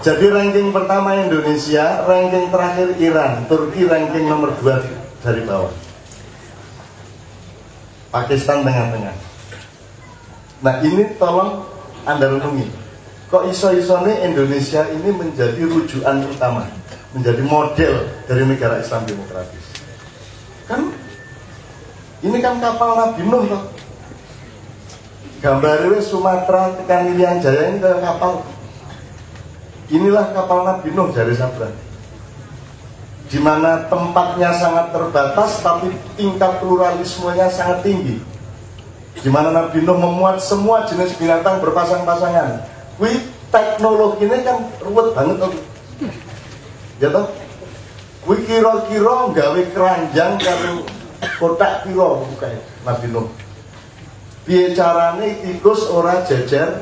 Jadi ranking pertama Indonesia, ranking terakhir Iran, Turki ranking nomor 2 dari bawah. Pakistan tengah-tengah. Nah ini tolong Anda renungi. Kok iso-isone Indonesia ini menjadi rujukan utama, menjadi model dari negara Islam demokratis. Kan ini kan kapal Nabi Nuh toh. Gambarnya Sumatera tekan Irian Jaya ini kayak kapal. Inilah kapal Nabi Nuh dari Sabra. Di mana tempatnya sangat terbatas tapi tingkat pluralismenya sangat tinggi. Di mana Nabi Nuh memuat semua jenis binatang berpasang-pasangan. Wih, teknologinya kan ruwet banget toh. Ya toh? Wih kira-kira gawe keranjang karo kotak piro kayak Nabi Nuh. Piye carane tikus ora jejer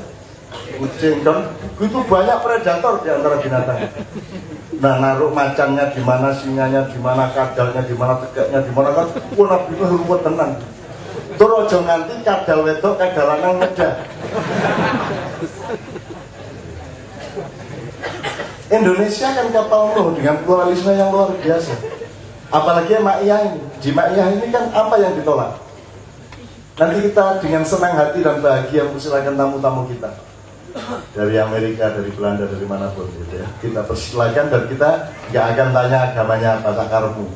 kucing kan? Itu banyak predator di antara binatang. Nah, naruh macannya di mana, singanya di mana, kadalnya di mana, tegaknya di mana kan? Nabi Nuh ruwet tenan. Tur aja nganti kadal wedok kadal lanang ngedah. Indonesia kan kapal Nuh dengan pluralisme yang luar biasa. Apalagi Ma'iyah ini. Di Ma'iyah ini kan apa yang ditolak? Nanti kita dengan senang hati dan bahagia mempersilakan tamu-tamu kita dari Amerika, dari Belanda, dari manapun gitu ya. Kita persilakan dan kita nggak akan tanya agamanya apa, sakarmu.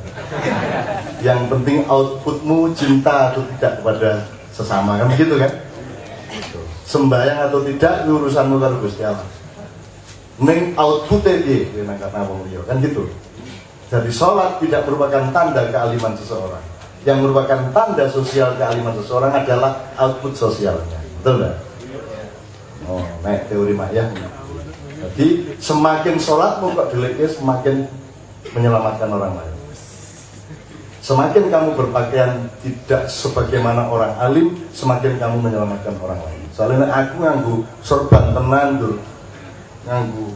Yang penting outputmu cinta atau tidak kepada sesama, kan begitu kan? Sembahyang atau tidak urusanmu karo Gusti Allah. Ning outputnya dia nangkap kan gitu. Jadi sholat tidak merupakan tanda kealiman seseorang. Yang merupakan tanda sosial kealiman seseorang adalah output sosialnya, betul nggak? Oh, naik teori Ma'iyah. Jadi semakin sholatmu kok deliknya semakin menyelamatkan orang lain. Semakin kamu berpakaian tidak sebagaimana orang alim, semakin kamu menyelamatkan orang lain. Soalnya aku nganggu sorban tenan dulu, nganggu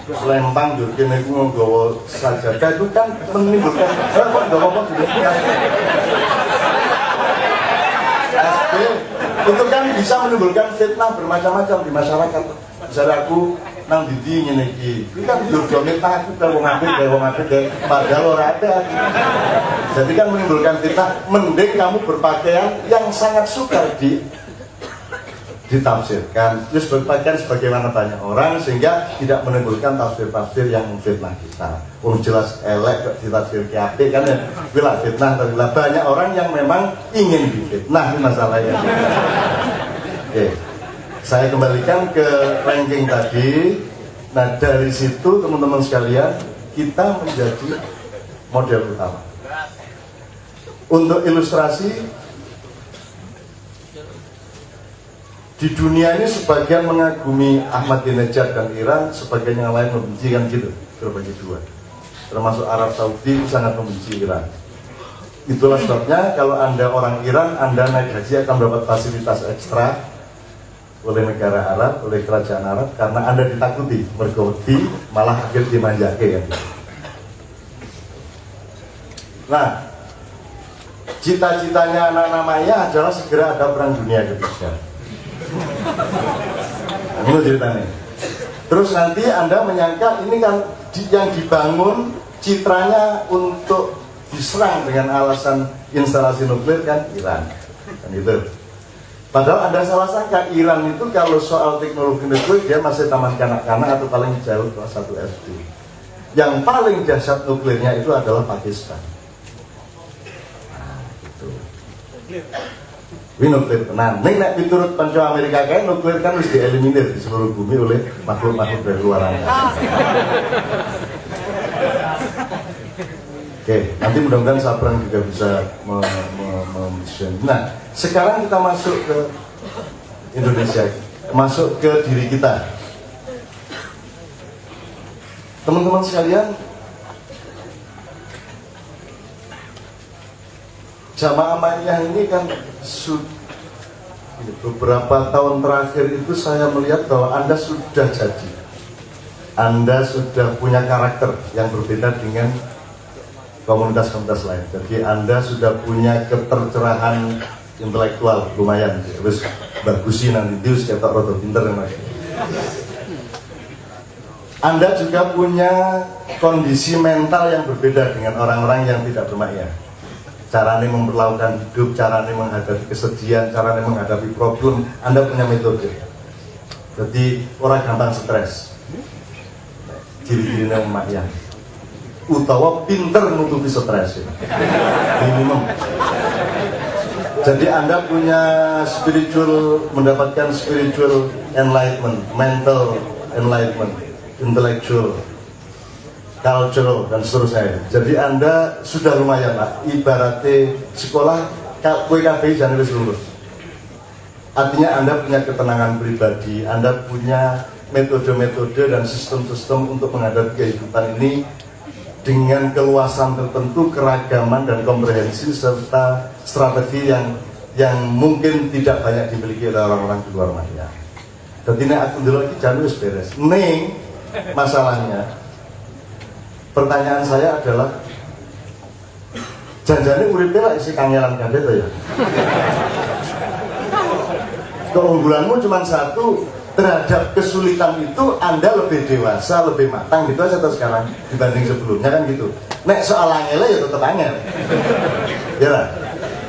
selempang dulu, kini aku nggawa sajadah itu kan menimbulkan kok nggak apa-apa gitu. SP itu kan bisa menimbulkan fitnah bermacam-macam di masyarakat. Misalnya aku nang didi ngene iki, iki kan dodone aku karo wong apik kayak padahal ora ada. Jadi kan menimbulkan fitnah. Mending kamu berpakaian yang sangat suka ditafsirkan, terus berpakaian sebagaimana banyak orang sehingga tidak menimbulkan tafsir-tafsir yang memfitnah kita. Jelas elek kok ditafsir apik kan ya. Bila fitnah tapi banyak orang yang memang ingin difitnah, ini masalahnya. Oke. Saya kembalikan ke ranking tadi. Nah, dari situ teman-teman sekalian, kita menjadi model utama. Untuk ilustrasi, di dunia ini sebagian mengagumi Ahmadinejad dan Iran, sebagian yang lain membenci, kan gitu, terbagi dua. Termasuk Arab Saudi sangat membenci Iran. Itulah sebabnya kalau Anda orang Iran, Anda naik haji akan mendapat fasilitas ekstra oleh negara Arab, oleh kerajaan Arab, karena Anda ditakuti, mergoti, malah akhir dimanjake ya. Nah, cita-citanya anak-anak Maya adalah segera ada perang dunia ketiga. Nah, ini ceritanya. Terus nanti Anda menyangka ini kan yang dibangun citranya untuk diserang dengan alasan instalasi nuklir kan Iran, kan itu. Padahal Anda salah sangka, Iran itu kalau soal teknologi nuklir dia masih taman kanak-kanak atau paling jauh kelas 1 SD. Yang paling dahsyat nuklirnya itu adalah Pakistan. Nah, itu. Ini nuklir tenan. Nek nek piturut panco Amerika kae nuklir kan harus dieliminir di seluruh bumi oleh makhluk-makhluk dari luar angkasa. Oke, nanti mudah-mudahan Sabrang juga bisa Nah, sekarang kita masuk ke Indonesia, masuk ke diri kita. Teman-teman sekalian, Jamaah Ma'iyah ini kan beberapa tahun terakhir itu saya melihat bahwa Anda sudah jadi, Anda sudah punya karakter yang berbeda dengan komunitas-komunitas lain. Jadi Anda sudah punya ketercerahan intelektual lumayan, terus bagus sih nanti dius ketok rodo pinter ya. Anda juga punya kondisi mental yang berbeda dengan orang-orang yang tidak bermakyah. Caranya memperlakukan hidup, caranya menghadapi kesedihan, caranya menghadapi problem, Anda punya metode. Jadi orang gampang stres, ciri-cirinya bermakyah. Utawa pinter nutupi stres, minimum. Jadi Anda punya mendapatkan spiritual enlightenment, mental enlightenment, intellectual, cultural, dan seterusnya. Jadi Anda sudah lumayan lah, ibaratnya sekolah KWKB jangan lebih lulus. Artinya Anda punya ketenangan pribadi, Anda punya metode-metode dan sistem-sistem untuk menghadapi kehidupan ini dengan keluasan tertentu, keragaman dan komprehensi, serta strategi yang mungkin tidak banyak dimiliki oleh orang-orang di luar Ma'iyah. Jadi ini aku dulu lagi jangan wis beres. Ning masalahnya, pertanyaan saya adalah, janjane uripe lak isi kangelan kabeh to ya. Keunggulanmu cuma satu, terhadap kesulitan itu Anda lebih dewasa, lebih matang gitu aja terus sekarang dibanding sebelumnya kan gitu. Nek soal angel ya tetap angel. Ya lah.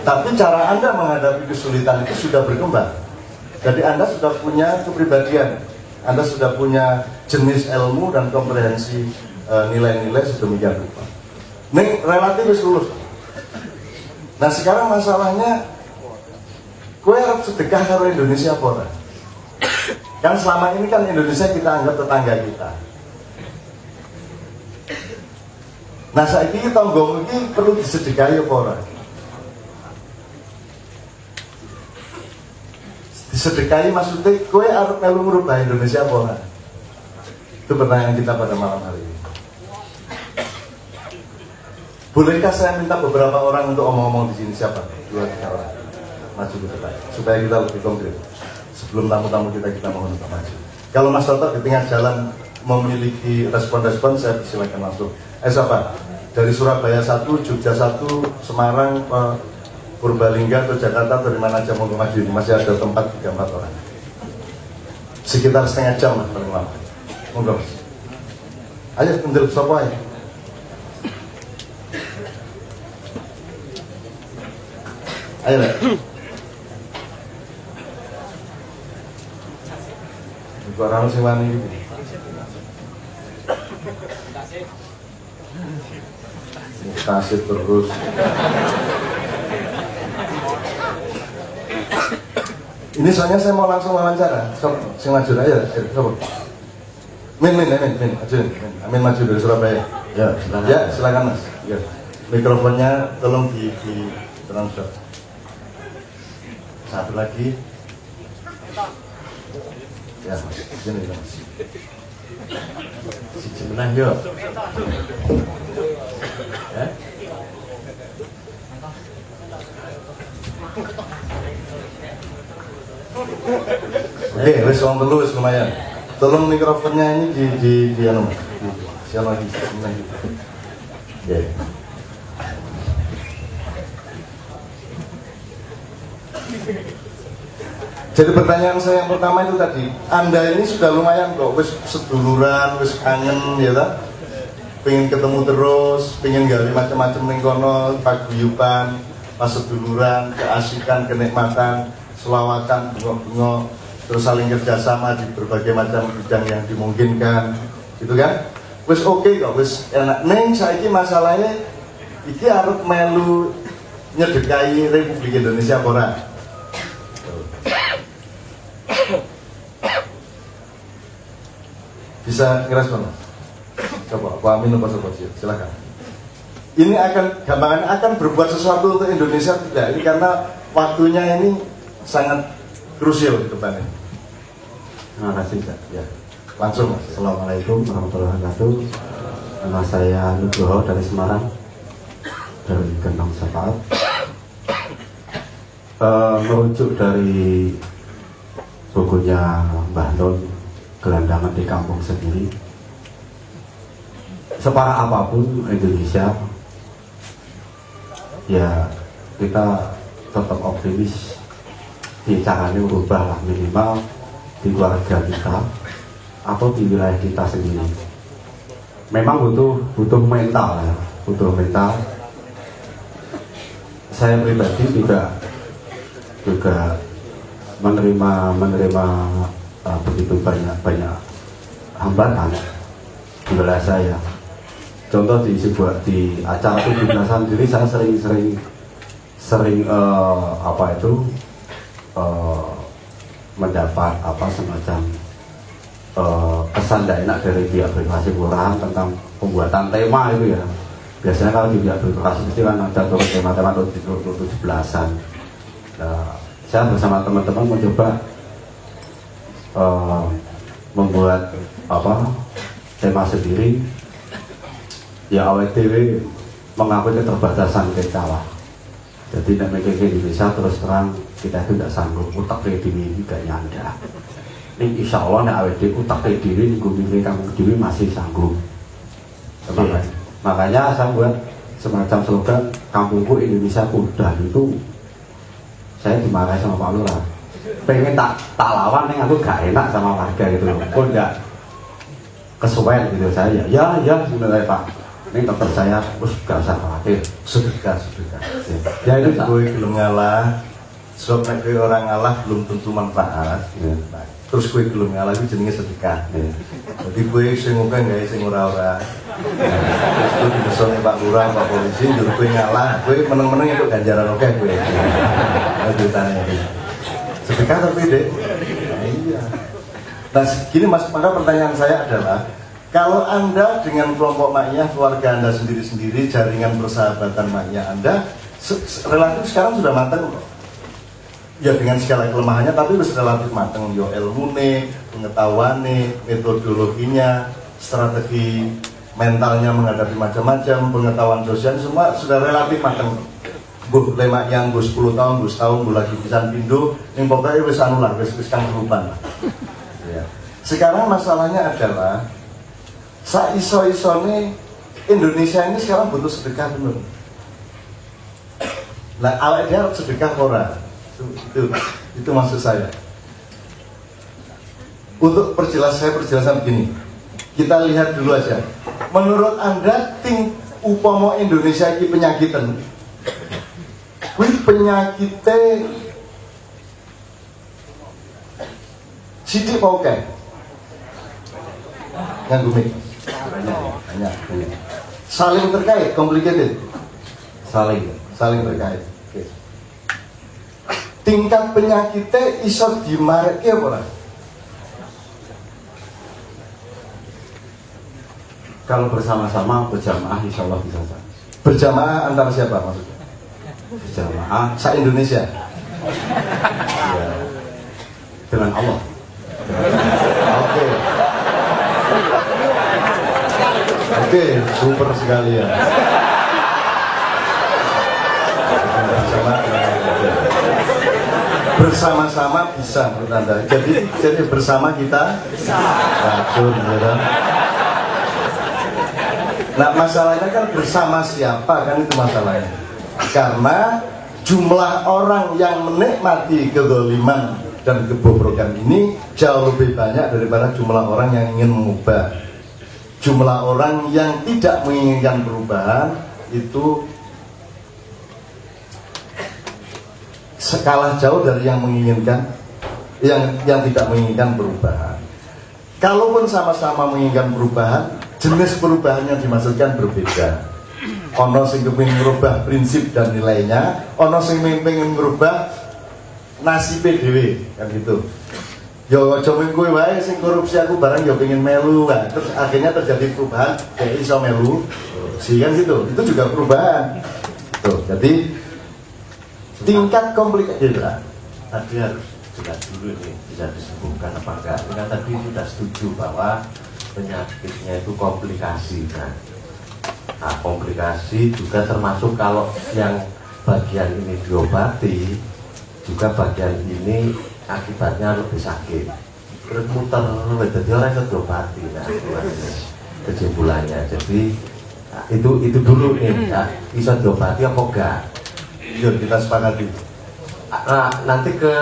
Tapi cara Anda menghadapi kesulitan itu sudah berkembang. Jadi Anda sudah punya kepribadian, Anda sudah punya jenis ilmu dan komprehensi nilai-nilai sedemikian rupa. Nek relatif lulus. Nah sekarang masalahnya, kowe harus sedekah karo Indonesia apa ora? Kan selama ini kan Indonesia kita anggap tetangga kita. Nah saiki tanggamu iki perlu disedekahi apa ora? Disedekahi maksudnya kowe arep melu merubah Indonesia apa ora? Itu pertanyaan kita pada malam hari ini. Bolehkah saya minta beberapa orang untuk omong-omong di sini? Siapa? 2-3 orang maju ke depan supaya kita lebih konkret. Sebelum tamu-tamu kita mohon untuk maju. Kalau Mas Toto di tengah jalan memiliki respon-respon, saya persilakan langsung. Siapa? Dari Surabaya 1, Jogja 1, Semarang, Purbalingga atau Jakarta atau di mana aja mau maju ini, masih ada tempat 3-4 orang. Sekitar setengah jam lah paling lama. Monggo. Ayo kendel sapa ae. Ayo lah. Orang sing wani iki. Kasih terus. Ini soalnya saya mau langsung wawancara. Sing maju aja, coba. Min, Amin maju dari Surabaya. Ya, silakan. Ya, silakan Mas. Ya. Mikrofonnya tolong di transfer. Satu lagi. Ya, Mas. Sini Mas. Siji menang yo. Ya. Oke, wis wong telu wis lumayan. Tolong mikrofonnya ini di anu Mas. Siapa lagi? Ya. Jadi pertanyaan saya yang pertama itu tadi, Anda ini sudah lumayan kok, wis seduluran, wis kangen ya ta? Pengen ketemu terus, pengen gali macam-macam ning kono, paguyuban, pas seduluran, keasikan, kenikmatan, selawatan, bunga-bunga, terus saling kerjasama di berbagai macam bidang yang dimungkinkan, gitu kan? Wis oke kok, wis enak. Neng saiki masalahnya iki arep melu nyedekai Republik Indonesia apa ora? Bisa ngerespon? Coba, Pak Amin apa sobat silakan. Ini gampangannya akan berbuat sesuatu untuk Indonesia tidak? Ini karena waktunya ini sangat krusial ke depan ini. Terima kasih, Pak. Ya. Langsung. Assalamualaikum warahmatullahi wabarakatuh. Nama saya Nugroho dari Semarang, dari Gendong Syafaat. Merujuk dari bukunya Mbah Nun, Gelandangan di Kampung Sendiri. Separah apapun Indonesia, ya kita tetap optimis. Di caranya berubah lah, minimal di keluarga kita atau di wilayah kita sendiri. Memang butuh mental ya, butuh mental. Saya pribadi juga menerima begitu banyak hambatan di wilayah saya. Contoh di acara 17-an sendiri saya sering mendapat semacam kesan tidak enak dari pihak birokrasi kelurahan tentang pembuatan tema itu ya. Biasanya kalau di pihak birokrasi pasti kan ada turun tema-tema 17-an. Saya bersama teman-teman mencoba membuat tema sendiri. Ya awet dewe mengakui keterbatasan kita lah. Jadi tidak mikir Indonesia terus terang kita itu tidak sanggup. Utak dewe gak nyanda. Ini insya Allah nek awet dewe utak dewe ini gue mikir kampung dewe masih sanggup. Makanya saya buat semacam slogan kampungku Indonesia udah itu. Saya dimarahi sama Pak Lurah. Pengen tak lawan nih, aku gak enak sama warga gitu loh. Kok enggak kesuwen gitu saya. Ya sebenarnya Pak. Ini dokter saya, gak usah khawatir. Sedekah. Ya itu tak. Gue belum ngalah. Sebab nek orang ngalah belum tentu manfaat. Ya. Nah, terus gue belum ngalah itu jenenge sedekah. Ya. Jadi gue sing ngomong gak sing ora-ora. Terus itu dibesone Pak Lurah, Pak Polisi, jur gue ngalah, gue meneng-meneng itu ganjaran oke gue. Ditanya sedekah tapi deh. Iya. Nah gini Mas, maka pertanyaan saya adalah kalau Anda dengan kelompok maknya, keluarga Anda sendiri-sendiri, jaringan persahabatan maknya Anda relatif sekarang sudah matang. Ya dengan segala kelemahannya tapi sudah relatif matang. Yo ilmune, pengetahuannya, metodologinya, strategi mentalnya menghadapi macam-macam, pengetahuan sosial semua sudah relatif matang. Bu lemak yang 10 tahun, 10 tahun, bu lagi pisan pindo, yang pokoknya wis anu lah, wis kang kerupan lah. Ya. Sekarang masalahnya adalah iso-isone Indonesia ini sekarang butuh sedekah bener. Nah, awalnya dia harus sedekah ora. Itu maksud saya. Untuk perjelasan begini. Kita lihat dulu aja. Menurut Anda umpama Indonesia ini penyakitan. Kuwi penyakitnya sidik mau kae. Nganggo mic. Banyak. Saling terkait, complicated. Saling terkait. Oke. Tingkat penyakitnya iso dimareke apa ora? Kalau bersama-sama berjamaah insya Allah bisa. Berjamaah antara siapa maksudnya? Berjamaah Se-Indonesia. ya, dengan Allah. Oke, super sekali ya. Bersama-sama bisa menurut Anda. Jadi bersama kita racun, ya. Nah masalahnya kan bersama siapa kan itu masalahnya. Karena jumlah orang yang menikmati kezaliman dan kebobrokan ini jauh lebih banyak daripada jumlah orang yang ingin mengubah. Jumlah orang yang tidak menginginkan perubahan itu skala jauh dari yang menginginkan, yang tidak menginginkan perubahan. Kalaupun sama-sama menginginkan perubahan, jenis perubahan yang dimaksudkan berbeda. Ono sing kepengin merubah prinsip dan nilainya, ono sing pengen merubah nasib dhewe, kan gitu. Yo aja kowe wae sing korupsi aku barang yo pengen melu kan. Terus akhirnya terjadi perubahan kayak iso melu. Sih kan gitu. Itu juga perubahan. Tuh, jadi tingkat komplikasi lah. Tadi harus jelas dulu ini bisa disembuhkan apa enggak. Dengan tadi sudah setuju bahwa penyakitnya itu komplikasi kan. Nah, komplikasi juga termasuk kalau yang bagian ini diobati, juga bagian ini akibatnya lebih sakit. Terus muter, jadi orang itu diobati. Nah, kesimpulannya. Jadi nah, itu dulu nih, ya. Bisa diobati apa enggak? Yuk kita sepakati. Nah, nanti ke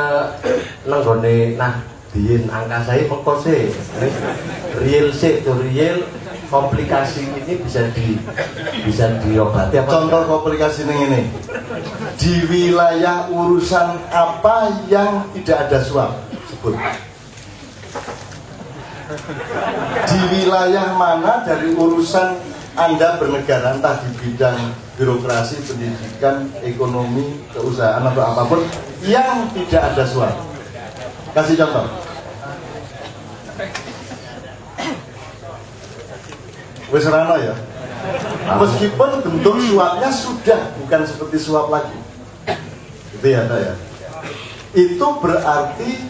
nenggone Diin angka saya mengkose real sih itu real komplikasi ini bisa diobati apa? Contoh komplikasi ini di wilayah urusan apa yang tidak ada suap, sebut. Di wilayah mana dari urusan Anda bernegara, entah di bidang birokrasi, pendidikan, ekonomi, keusahaan atau apapun yang tidak ada suap. Kasih contoh. Wes rano ya. Meskipun bentuk suapnya sudah bukan seperti suap lagi. Itu ya, ya. Itu berarti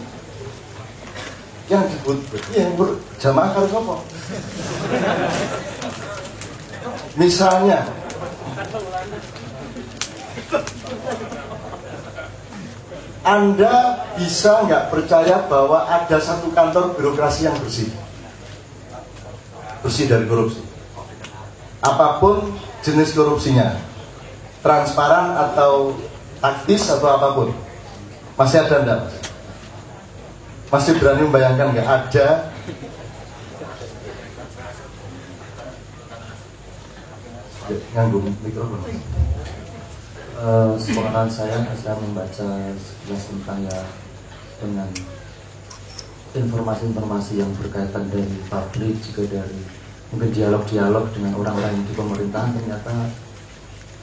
yang dibutuhkan jamaah harus apa? Misalnya Anda bisa nggak percaya bahwa ada satu kantor birokrasi yang bersih dari korupsi, apapun jenis korupsinya, transparan atau taktis atau apapun, masih ada enggak? Masih berani membayangkan nggak ada? Nganggung mikrofon. Sepengetahuan saya membaca sekilas tentang ya dengan informasi-informasi yang berkaitan dari publik, juga dari mungkin dialog-dialog dengan orang-orang di pemerintahan, ternyata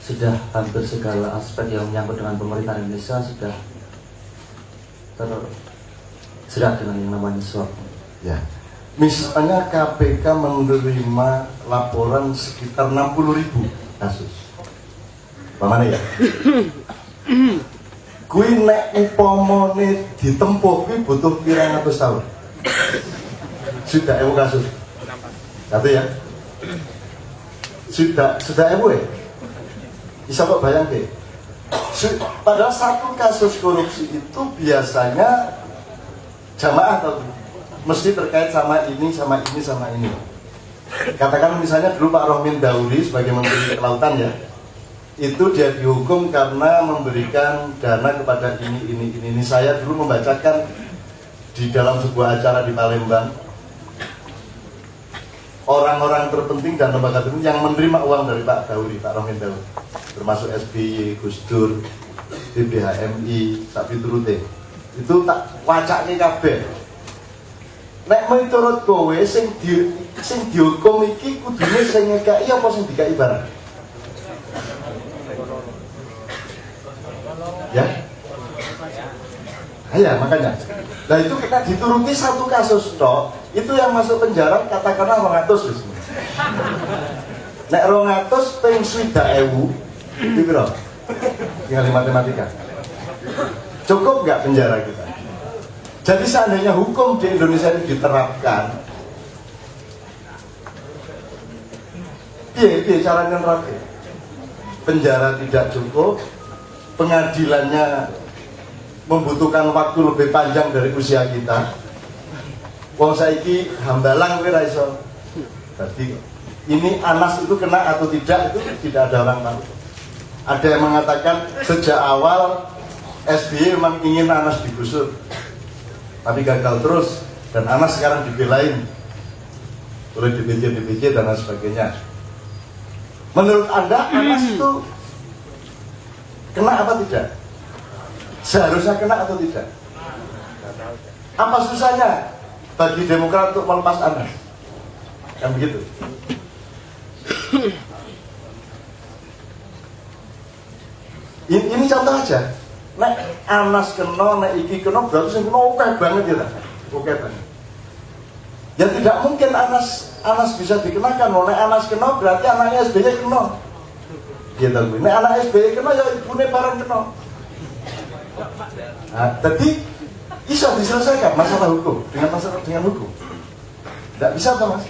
sudah hampir segala aspek yang menyangkut dengan pemerintahan Indonesia sudah terjerat dengan yang namanya suap. Ya, misalnya KPK menerima laporan sekitar 60.000 kasus. Bagaimana ya? Kui nek upamane ditempuh kui butuh pirang atus tahun. Sudah kasus. Kata ya? Sudah ya? Bisa kok bayangke. Padahal satu kasus korupsi itu biasanya jamaah atau mesti terkait sama ini, sama ini, sama ini. Katakan misalnya dulu Pak Rohmin Dauri sebagai Menteri Kelautan ya, itu dia dihukum karena memberikan dana kepada ini. Saya dulu membacakan di dalam sebuah acara di Palembang, orang-orang terpenting dan lembaga terpenting yang menerima uang dari Pak Dauri, Pak Rohmin Dauri, termasuk SBY, Gus Dur, BBHMI, tapi turute. Itu tak wacake kabeh. Nek miturut kowe sing dihukum iki kudune sing ngekaki apa sing dikai barang? Ya? Ya makanya. Nah itu kita dituruti satu kasus toh, itu yang masuk penjara katakanlah 200 wis. Nek 200 ping 60.000 itu piro? Tinggal matematika. Cukup nggak penjara kita? Jadi seandainya hukum di Indonesia ini diterapkan, piye caranya nerapkan? Penjara tidak cukup, pengadilannya membutuhkan waktu lebih panjang dari usia kita. Wong saiki hambalang kowe ra iso. Berarti ini Anas itu kena atau tidak itu tidak ada orang tahu. Ada yang mengatakan sejak awal SBY memang ingin Anas digusur, tapi gagal terus, dan Anas sekarang dibelain oleh DPC dan lain sebagainya. Menurut Anda Anas itu kena apa tidak? Seharusnya kena atau tidak? Apa susahnya bagi Demokrat untuk melepas Anas? Kan begitu. Ini contoh aja. Nek Anas kena, nek iki kena, berarti sing kena oke banget ya, oke banget. Ya tidak mungkin Anas bisa dikenakan. Nek Anas kena berarti anaknya SBY kena. Gitu. Nek anak SBY kena ya ibune bareng kena. Nah, jadi Bisa diselesaikan masalah hukum dengan hukum. Tidak bisa toh Mas.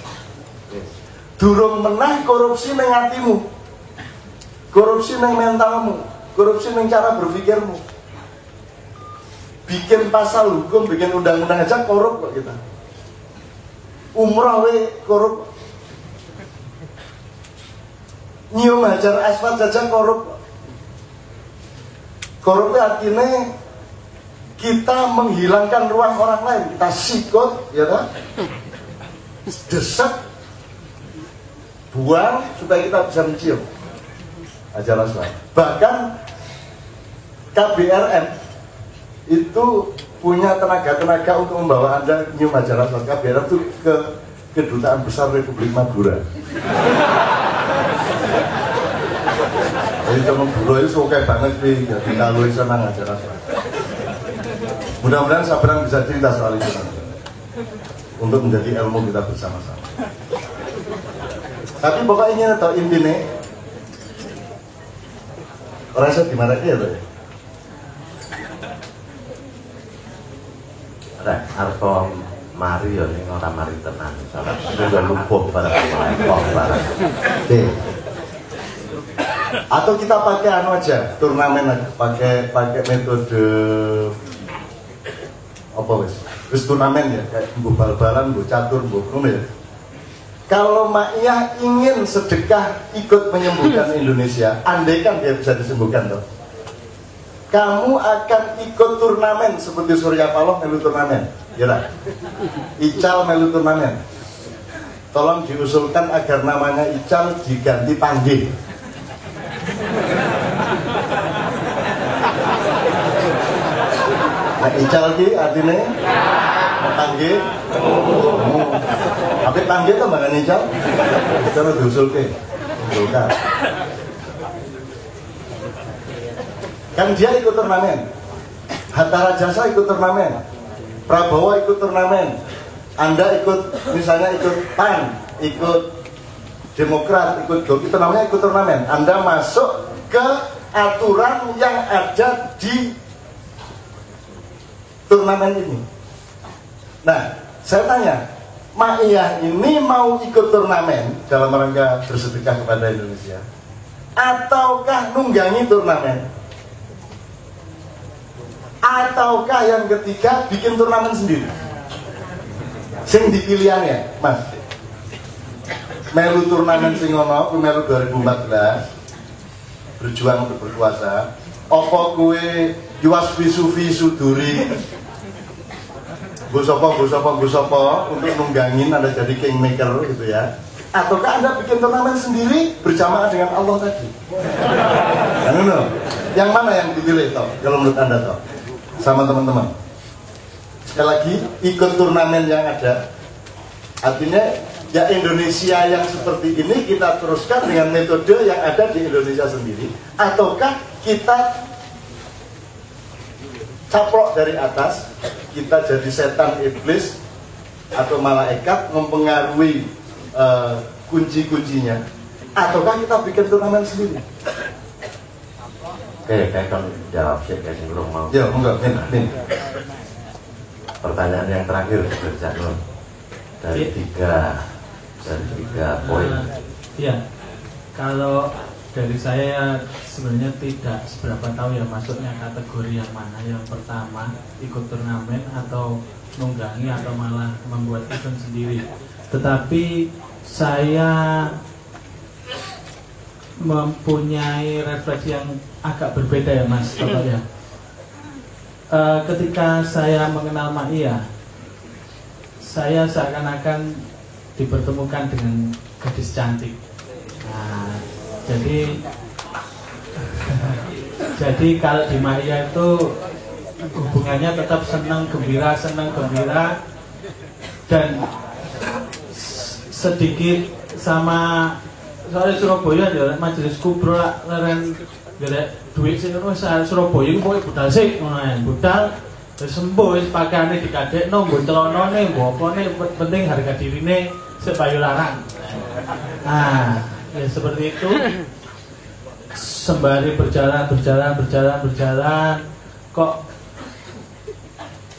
Durung menah korupsi neng hatimu, korupsi neng mentalmu, korupsi neng cara berpikirmu. Bikin pasal hukum, bikin undang-undang aja korup kok kita. Umrah we korup. Nyium hajar asfalt saja korup. Korup artinya kita menghilangkan ruang orang lain, kita sikut, ya kan? Desak, buang supaya kita bisa mencium hajar asfalt. Bahkan KBRM itu punya tenaga-tenaga untuk membawa Anda nyium hajar asfalt. KBRM itu ke Kedutaan Besar Republik Madura. Jadi teman buru itu oke banget nih, jadi kalau senang aja rasa. Mudah-mudahan Sabrang bisa cerita soal itu nanti, untuk menjadi ilmu kita bersama-sama. Tapi pokoknya atau intinya, rasa gimana dia tuh? Rek, arto mari ya ning ora mari tenan. Salah sudah lumpuh barang. Oke. Atau kita pakai anu aja, turnamen aja, pakai metode apa wis turnamen ya, kayak mbuh bal-balan, mbuh catur, mbuh ngono ya. Kalau Ma'iyah ingin sedekah ikut menyembuhkan Indonesia, andai kan dia bisa disembuhkan toh, kamu akan ikut turnamen seperti Surya Paloh melu turnamen, ya lah. Ical melu turnamen. Tolong diusulkan agar namanya Ical diganti Panggih. Nah, Ical ki artinya Panggih. Tapi Panggih itu bangan Ical. Kita harus diusulkan. Kan dia ikut turnamen, Hatta Rajasa ikut turnamen, Prabowo ikut turnamen, Anda ikut, misalnya ikut PAN, ikut Demokrat, ikut itu namanya ikut turnamen. Anda masuk ke aturan yang ada di turnamen ini. Nah, saya tanya, Ma'iyah ini mau ikut turnamen dalam rangka bersedekah kepada Indonesia, ataukah nunggangi turnamen? Ataukah yang ketiga bikin turnamen sendiri? Sing dipilihannya, Mas. Melu turnamen sing ono, melu 2014 berjuang untuk berkuasa. Apa kue yuasfi suduri Gusopo untuk nunggangin Anda jadi kingmaker gitu ya? Ataukah Anda bikin turnamen sendiri berjamaah dengan Allah tadi? Yang mana yang dipilih toh? Kalau menurut Anda toh? Sama teman-teman. Sekali lagi, ikut turnamen yang ada. Artinya, ya Indonesia yang seperti ini kita teruskan dengan metode yang ada di Indonesia sendiri. Ataukah kita caplok dari atas, kita jadi setan iblis atau malaikat mempengaruhi kunci-kuncinya. Ataukah kita bikin turnamen sendiri? Oke, kayak kamu jawab sih, kayak belum mau. Ya, enggak, Min. Pertanyaan yang terakhir Janur dari tiga poin. Iya, kalau dari saya sebenarnya tidak seberapa tahu ya masuknya kategori yang mana. Yang pertama ikut turnamen atau nunggangi atau malah membuat event sendiri. Tetapi saya mempunyai refleksi yang agak berbeda ya Mas Toto ya. Ketika saya mengenal Ma'iyah, saya seakan-akan dipertemukan dengan gadis cantik. Nah, jadi kalau di Ma'iyah itu hubungannya tetap senang gembira dan sedikit sama soalnya Surabaya ya majelis kubro leren gede duit sih kan Surabaya itu pokoknya budal sih budal terus sembuh pakaiannya dikadekno mbok celonone mbok apane penting harga dirine sepayu larang. Nah ya seperti itu, sembari berjalan kok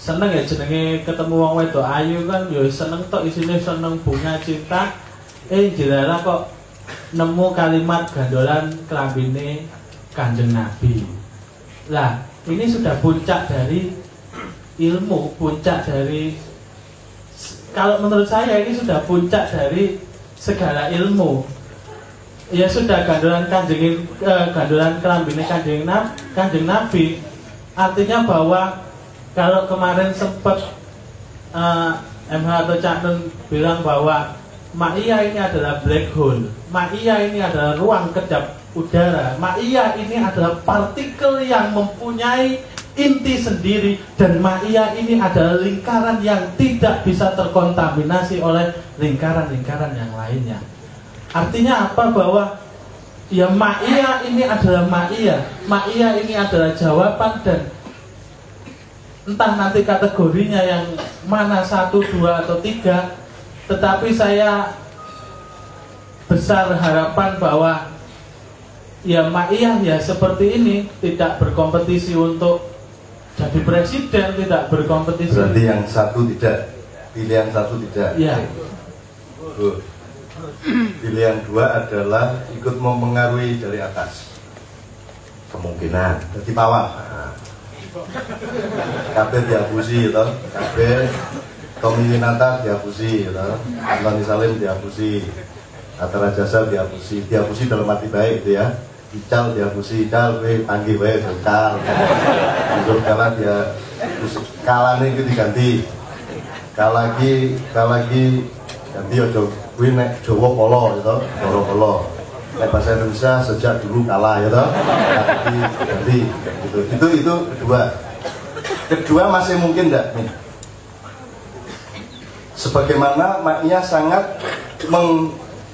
seneng ya jenenge ketemu wong wedok ayu kan ya seneng tok isine seneng bunga cinta. Jelala kok nemu kalimat gandolan kelambine Kanjeng Nabi. Lah, ini sudah puncak dari ilmu, puncak dari, kalau menurut saya ini sudah puncak dari segala ilmu. Ya sudah gandolan gandolan kelambine Kanjeng Nabi. Artinya bahwa kalau kemarin sempat MH atau Cak Nun bilang bahwa Ma'iyah ini adalah black hole, Ma'iyah ini adalah ruang kedap udara, Ma'iyah ini adalah partikel yang mempunyai inti sendiri, dan Ma'iyah ini adalah lingkaran yang tidak bisa terkontaminasi oleh lingkaran-lingkaran yang lainnya. Artinya apa? Bahwa ya Ma'iyah ini adalah Ma'iyah, Ma'iyah ini adalah jawaban, dan entah nanti kategorinya yang mana 1, 2, atau 3. Tetapi saya besar harapan bahwa ya Ma'iyah ya seperti ini, tidak berkompetisi untuk jadi presiden, tidak berkompetisi. Berarti yang satu tidak, pilihan satu tidak. Ya. Pilihan 2 adalah ikut mempengaruhi dari atas. Kemungkinan Jadi pawang. Kabeh dihapusi gitu. Kabeh Tommy Winata dihapusi gitu. Antoni Salim dihapusi. Acara Jasa dihapusi. Dihapusi dalam arti baik gitu ya. Ical dihapusi, Ical panggil baik, Ical. Untuk kalah dia kalane itu diganti. Kalagi ganti ojo kuwi nek Jawa polo gitu, Jawa polo. Nek bahasa Indonesia sejak dulu kalah gitu. Ganti gitu. Itu kedua. Kedua masih mungkin enggak nih. Sebagaimana Ma'iyah sangat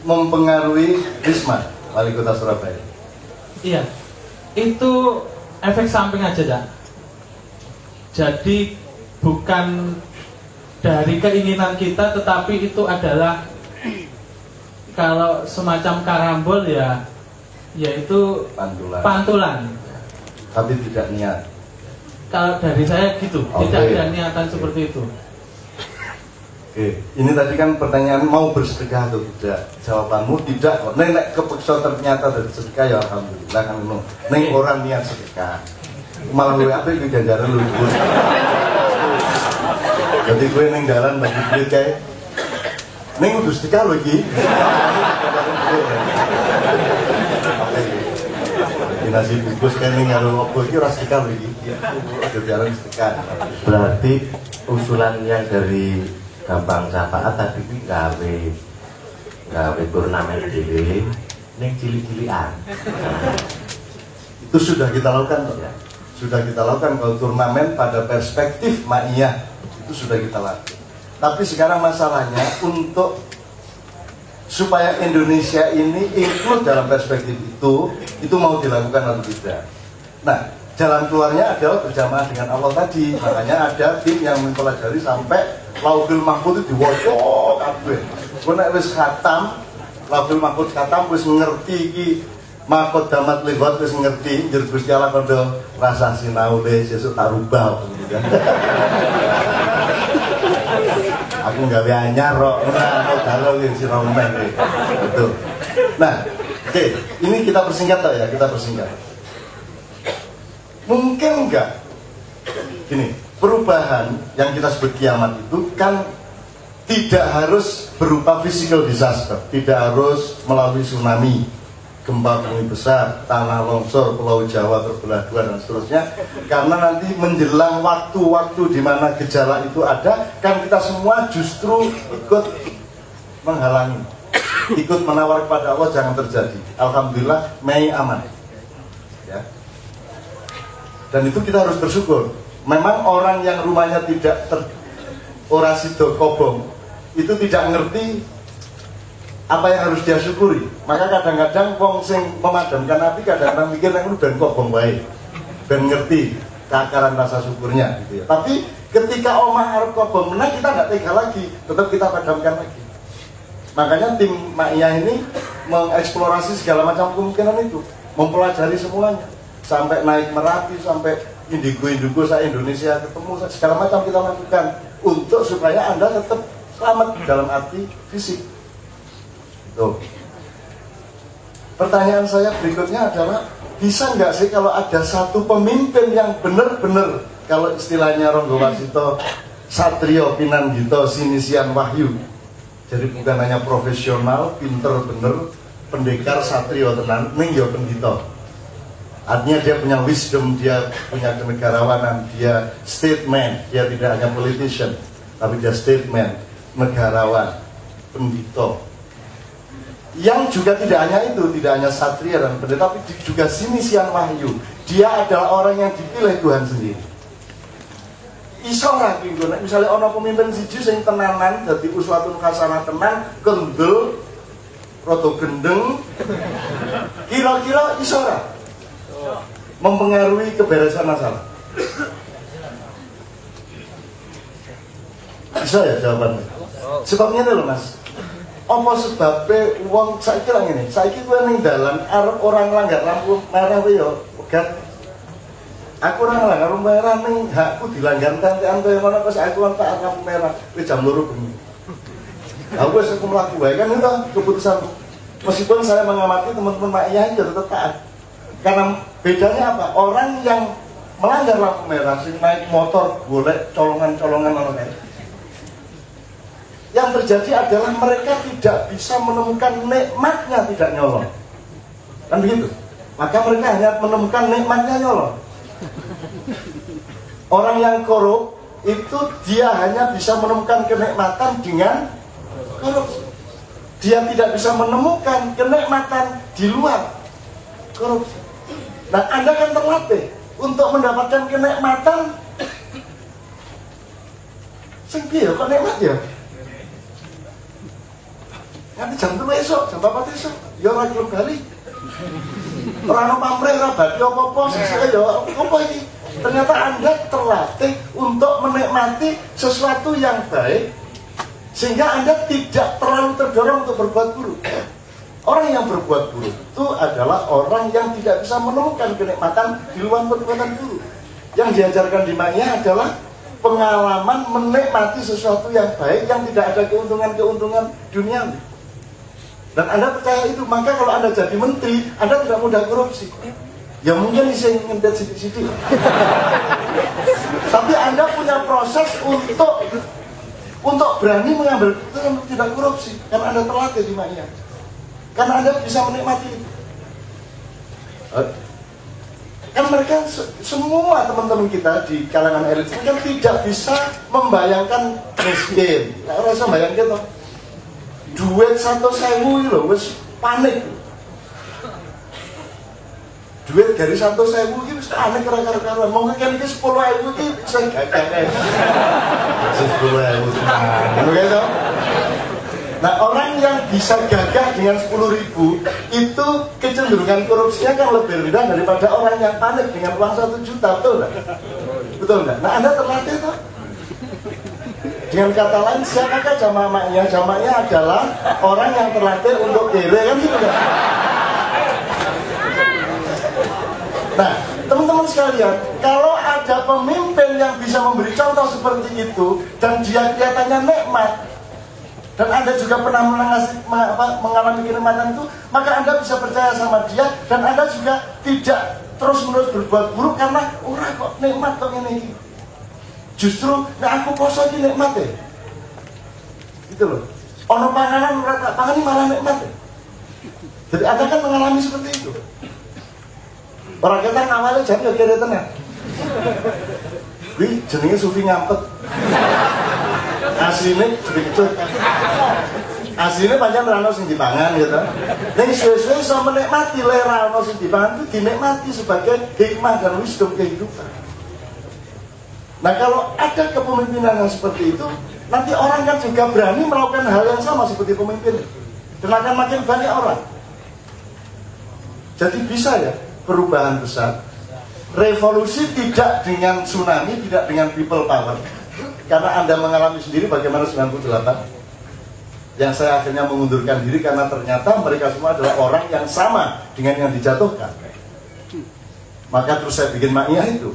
mempengaruhi Risma, Wali Kota Surabaya. Iya, itu efek samping aja, Cak. Jadi bukan dari keinginan kita, tetapi itu adalah kalau semacam karambol ya, yaitu pantulan. Tapi tidak niat. Kalau dari saya gitu, tidak ada niatan seperti itu. Oke, ini tadi kan pertanyaan mau bersedekah atau tidak? Jawabanmu tidak. Nek kepeksa ternyata dari sedekah ya alhamdulillah kan ngono. Nek orang niat sedekah. Malah luwe apik iki ganjaran lu. Jadi gue ning dalan bagi duit kae. Ning kudu sedekah lho iki. Nasi bungkus kan ning karo opo iki ora sedekah lho iki. Ganjaran sedekah. berarti usulan yang dari Gampang Syafaat tadi itu gawe turnamen dhewe ning cilik-cilikan. Itu sudah kita lakukan, ya. Sudah kita lakukan kalau turnamen pada perspektif Ma'iyah itu sudah kita lakukan. Tapi sekarang masalahnya untuk supaya Indonesia ini ikut dalam perspektif itu mau dilakukan atau tidak. Nah, jalan keluarnya adalah berjamaah dengan Allah tadi. Makanya ada tim yang mempelajari sampai Lauhul Mahfuz itu diwaca kabeh. Kowe nek wis khatam, Lauhul Mahfuz khatam wis ngerti iki makot damat lewat wis ngerti njur Gusti Allah kondo rasa sinau le sesuk tak rubah. Aku gawe anyar kok ora dalu iki sira meneh. Betul. Nah, oke, ini kita persingkat ya, kita persingkat. Mungkin enggak gini, perubahan yang kita sebut kiamat itu kan tidak harus berupa physical disaster, tidak harus melalui tsunami, gempa bumi besar, tanah longsor, pulau Jawa terbelah dua dan seterusnya. Karena nanti menjelang waktu-waktu di mana gejala itu ada, kan kita semua justru ikut menghalangi, ikut menawar kepada Allah jangan terjadi. Alhamdulillah Mei aman, ya. Dan itu kita harus bersyukur. Memang orang yang rumahnya tidak terorasi kobong itu tidak ngerti apa yang harus dia syukuri. Maka kadang-kadang wong sing memadamkan api kadang-kadang mikir yang lu ben kobong baik, ben ngerti takaran rasa syukurnya gitu ya. Tapi ketika omah arep kobong menang kita nggak tega lagi, tetap kita padamkan lagi. Makanya tim Ma'iyah ini mengeksplorasi segala macam kemungkinan itu, mempelajari semuanya. Sampai naik Merapi, sampai indigo-indigo se-Indonesia ketemu segala macam kita lakukan untuk supaya Anda tetap selamat dalam arti fisik. Tuh. Pertanyaan saya berikutnya adalah, bisa nggak sih kalau ada satu pemimpin yang benar-benar, kalau istilahnya Ronggo Warsito, Satrio Pinanggito Sinisian Wahyu, jadi bukan hanya profesional, pinter bener, pendekar satrio tenan, ning yo pendito. Artinya dia punya wisdom, dia punya kenegarawanan, dia statesman, dia tidak hanya politician, tapi dia statesman, negarawan, pendito. Yang juga tidak hanya itu, tidak hanya satria dan pendeta, tapi juga Sinisian Wahyu. Dia adalah orang yang dipilih Tuhan sendiri. Iso nggak gitu, misalnya orang pemimpin siji sing tenanan, jadi uswatun hasanah tenan, kendel, roto gendeng, kira-kira iso nggak mempengaruhi keberesan masalah? Bisa ya jawabannya? Sebabnya itu loh mas. Apa sebabnya uang saya kira gini, saya kira ning dalan orang langgar lampu merah yo, kan? Aku orang langgar lampu merah ning hakku dilanggar tantean koyo ngono pas aku tak lampu merah wis jam 2 bengi. Aku wis mlaku wae kan itu keputusan. Meskipun saya mengamati teman-teman Ma'iyah itu tetap taat. Karena bedanya apa? Orang yang melanggar lampu merah sing naik motor golek colongan-colongan ngono kae. Yang terjadi adalah mereka tidak bisa menemukan nikmatnya tidak nyolong. Kan begitu? Maka mereka hanya menemukan nikmatnya nyolong. Orang yang korup itu dia hanya bisa menemukan kenikmatan dengan korupsi. Dia tidak bisa menemukan kenikmatan di luar korupsi. Nah, Anda kan terlatih untuk mendapatkan kenikmatan. Sing piye kok nikmat ya? Nanti jam 2 esok, jam 4 esok, ya ora gelem gali. Ora ono pamrih, ora badi apa-apa, sesuk ya apa iki? Ternyata Anda terlatih untuk menikmati sesuatu yang baik sehingga Anda tidak terlalu terdorong untuk berbuat buruk. Orang yang berbuat buruk itu adalah orang yang tidak bisa menemukan kenikmatan di luar perbuatan buruk. Yang diajarkan di Ma'iyah adalah pengalaman menikmati sesuatu yang baik yang tidak ada keuntungan-keuntungan duniawi. Dan Anda percaya itu, maka kalau Anda jadi menteri, Anda tidak mudah korupsi. Ya mungkin bisa ngendet sidik-sidik. Tapi Anda punya proses untuk berani mengambil keputusan untuk tidak korupsi. Karena Anda terlatih di Ma'iyah. Karena Anda bisa menikmati itu. Kan mereka semua teman-teman kita di kalangan elit kan tidak bisa membayangkan miskin. Nah, rasa bayangkan toh. Duit 100.000 lho, wis panik. Duit dari 100.000 iki wis panik karo-karo. Mau ngene iki 10.000 iki sing gagah. 10.000 ngono. Nah, orang yang bisa gagah dengan 10.000 itu kecenderungan korupsinya kan lebih rendah daripada orang yang panik dengan uang 1 juta, betul nggak? Betul nggak? Nah, Anda terlatih toh? Dengan kata lain, siapakah jamaah Ma'iyah? Jamaahnya adalah orang yang terlatih untuk kere, kan gitu kan? Nah, teman-teman sekalian, kalau ada pemimpin yang bisa memberi contoh seperti itu dan dia kelihatannya nikmat, dan Anda juga pernah mengalami kenikmatan itu, maka Anda bisa percaya sama dia dan Anda juga tidak terus-menerus berbuat buruk karena orang kok nikmat kok ini. Justru, nah aku poso ini nikmat ya. Gitu loh. Ono panganan, rata pangan ini malah nikmat ya. Jadi Anda kan mengalami seperti itu. Orang kita awalnya jadi kira tenang. Wih, jenenge Sufi ngampet. Aslinya sedikit. Aslinya panjang rano sing dipangan gitu. Ning suwe-suwe iso menikmati le rano sing dipangan itu dinikmati sebagai hikmah dan wisdom kehidupan. Nah, kalau ada kepemimpinan yang seperti itu, nanti orang kan juga berani melakukan hal yang sama seperti pemimpin. Dan akan makin banyak orang. Jadi bisa ya perubahan besar. Revolusi tidak dengan tsunami, tidak dengan people power. Karena Anda mengalami sendiri bagaimana 98. Yang saya akhirnya mengundurkan diri karena ternyata mereka semua adalah orang yang sama dengan yang dijatuhkan. Maka terus saya bikin Ma'iyah itu.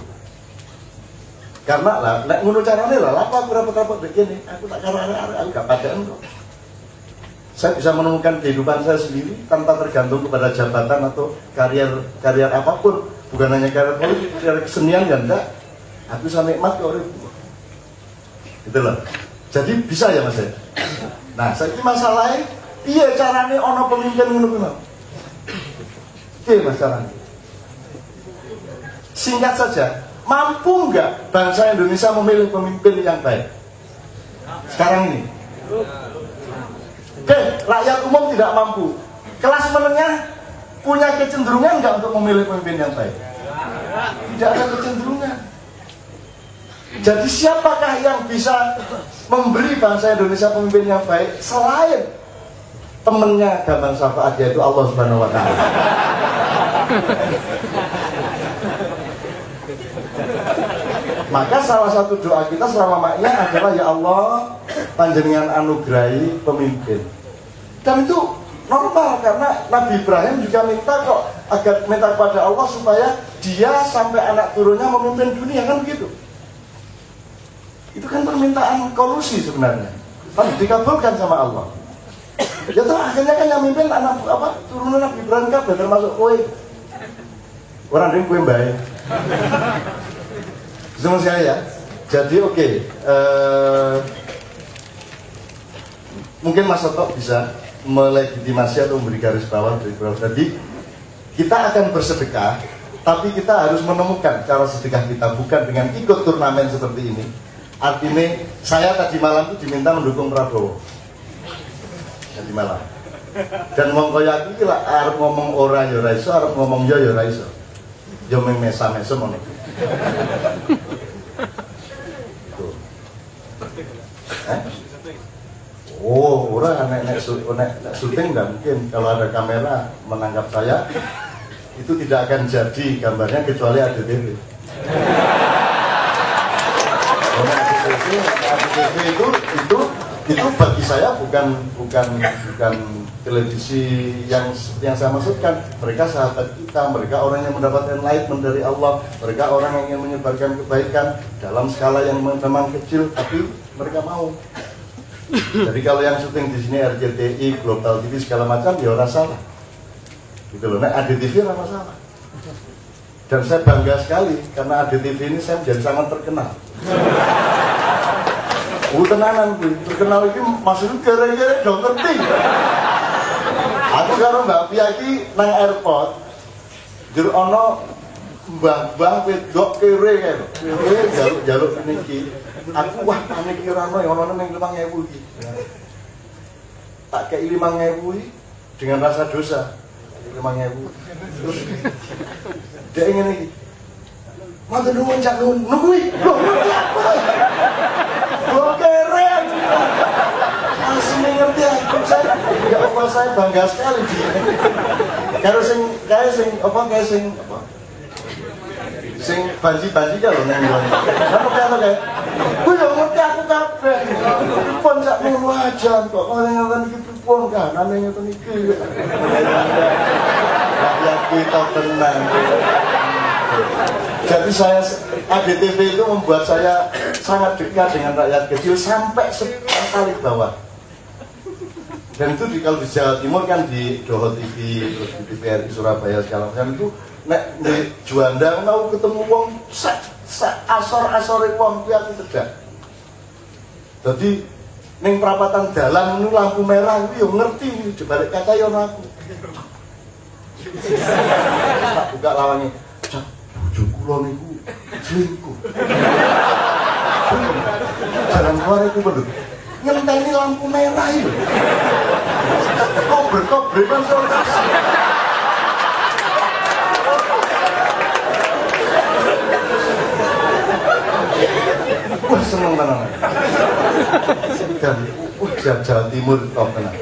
Karena lah, nek ngono carane lah, apa aku rapot-rapot begini, aku tak karo-karo, aku gak padaan kok. Saya bisa menemukan kehidupan saya sendiri tanpa tergantung kepada jabatan atau karier apapun, bukan hanya karier politik, karier kesenian ya enggak. Aku bisa nikmat kok urip. Gitu loh. Jadi bisa ya Mas. Nah, saiki masalahnya piye carane ana pemimpin ngono kuwi? Piye Mas carane? Singkat saja, mampu nggak bangsa Indonesia memilih pemimpin yang baik sekarang ini? Oke, rakyat umum tidak mampu. Kelas menengah punya kecenderungan nggak untuk memilih pemimpin yang baik? Tidak ada kecenderungan. Jadi siapakah yang bisa memberi bangsa Indonesia pemimpin yang baik selain temennya Gambang Syafaat, yaitu Allah Subhanahu Wa Taala? Maka salah satu doa kita selamanya adalah ya Allah, panjenengan anugerahi pemimpin. Dan itu normal karena Nabi Ibrahim juga minta kok, agar minta kepada Allah supaya dia sampai anak turunnya memimpin dunia, kan begitu. Itu kan permintaan kolusi sebenarnya. Kan dikabulkan sama Allah. Ya toh akhirnya kan yang mimpin anak turunan Nabi Ibrahim kabeh termasuk kowe. Orang ring kowe bae. Sama sekali ya. Jadi oke, mungkin Mas Toto bisa melegitimasi atau memberi garis bawah dari bawah. Jadi kita akan bersedekah, tapi kita harus menemukan cara sedekah kita bukan dengan ikut turnamen seperti ini. Artinya saya tadi malam itu diminta mendukung Prabowo. Tadi malam. Dan wong kaya aku iki lak arep ngomong ora ya ora iso, arep ngomong ya ora iso. Ya mung mesa-mesa ngono. Oh, orang nek syuting nggak mungkin. Kalau ada kamera menangkap saya, itu tidak akan jadi gambarnya kecuali ADTV. ADTV itu bagi saya bukan televisi yang saya maksudkan. Mereka sahabat kita, mereka orang yang mendapatkan enlightenment dari Allah, mereka orang yang ingin menyebarkan kebaikan dalam skala yang memang kecil, tapi mereka mau. Jadi kalau yang syuting di sini RCTI, Global TV segala macam, ya ora salah. Gitu loh, nah ADTV ora masalah. Dan saya bangga sekali karena ADTV ini saya menjadi sangat terkenal. Tenanan gue, terkenal ini maksudnya gara-gara dong ngerti. Aku karo Mbak Pia iki nang airport, jero ana mbah-mbah wedok kere kae lho. Jaluk-jaluk niki. Aku wah panik iki ora ono ning 5.000 iki. Tak kei 5.000 iki dengan rasa dosa. 5.000. Terus dia ingin iki. Matur nuwun cak nuwun. Nungguin. Loh, ngerti apa? Loh keren. Masih ngerti aku saya. Ya Allah saya bangga sekali dia. Karo sing banji-banji kan lho nang ngene. Apa kae? Kuwi yo ngerti aku kabeh. Pun sak ngono aja kok kok ngoten iki pripun kan ane ngoten iki. Ya kita tenang. Jadi saya ADTV itu membuat saya sangat dekat dengan rakyat kecil sampai sekali bawah. Dan itu kalau di Jawa Timur kan di Doho TV, terus di TVRI Surabaya segala macam itu nek di Juanda mau ketemu wong asor-asore wong kuwi aku cedak. Dadi ning perapatan dalan niku lampu merah kuwi yo ngerti di balik kaca yo ono aku. Tak buka lawange. Cak, bojo kula niku selingkuh. Jalan keluar iku bener. Ngenteni lampu merah itu. Kober konsultasi. Wah seneng tenan. Dan Jawa Timur top tenan.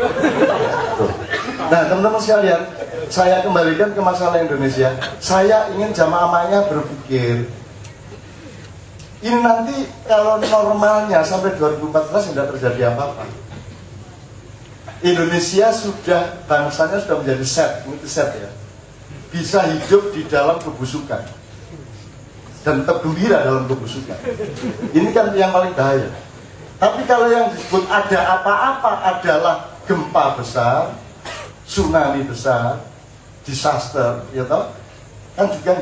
Nah teman-teman sekalian, saya kembalikan ke masalah Indonesia. Saya ingin jamaah amanya berpikir ini nanti kalau normalnya sampai 2014 tidak terjadi apa-apa. Indonesia sudah, bangsanya sudah menjadi set ya. Bisa hidup di dalam kebusukan. dan tetap gembira dalam kebusukan. Ini kan yang paling bahaya. Tapi kalau yang disebut ada apa-apa adalah gempa besar, tsunami besar, disaster, ya toh, kan juga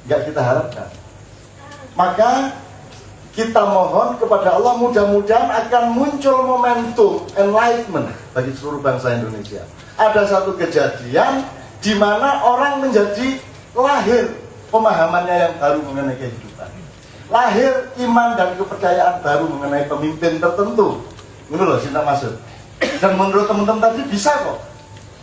nggak kita harapkan. Maka kita mohon kepada Allah, mudah-mudahan akan muncul momentum enlightenment bagi seluruh bangsa Indonesia. Ada satu kejadian di mana orang menjadi lahir pemahamannya yang baru mengenai kehidupan, lahir iman dan kepercayaan baru mengenai pemimpin tertentu. Ini loh cinta maksud. Dan menurut teman-teman tadi bisa kok.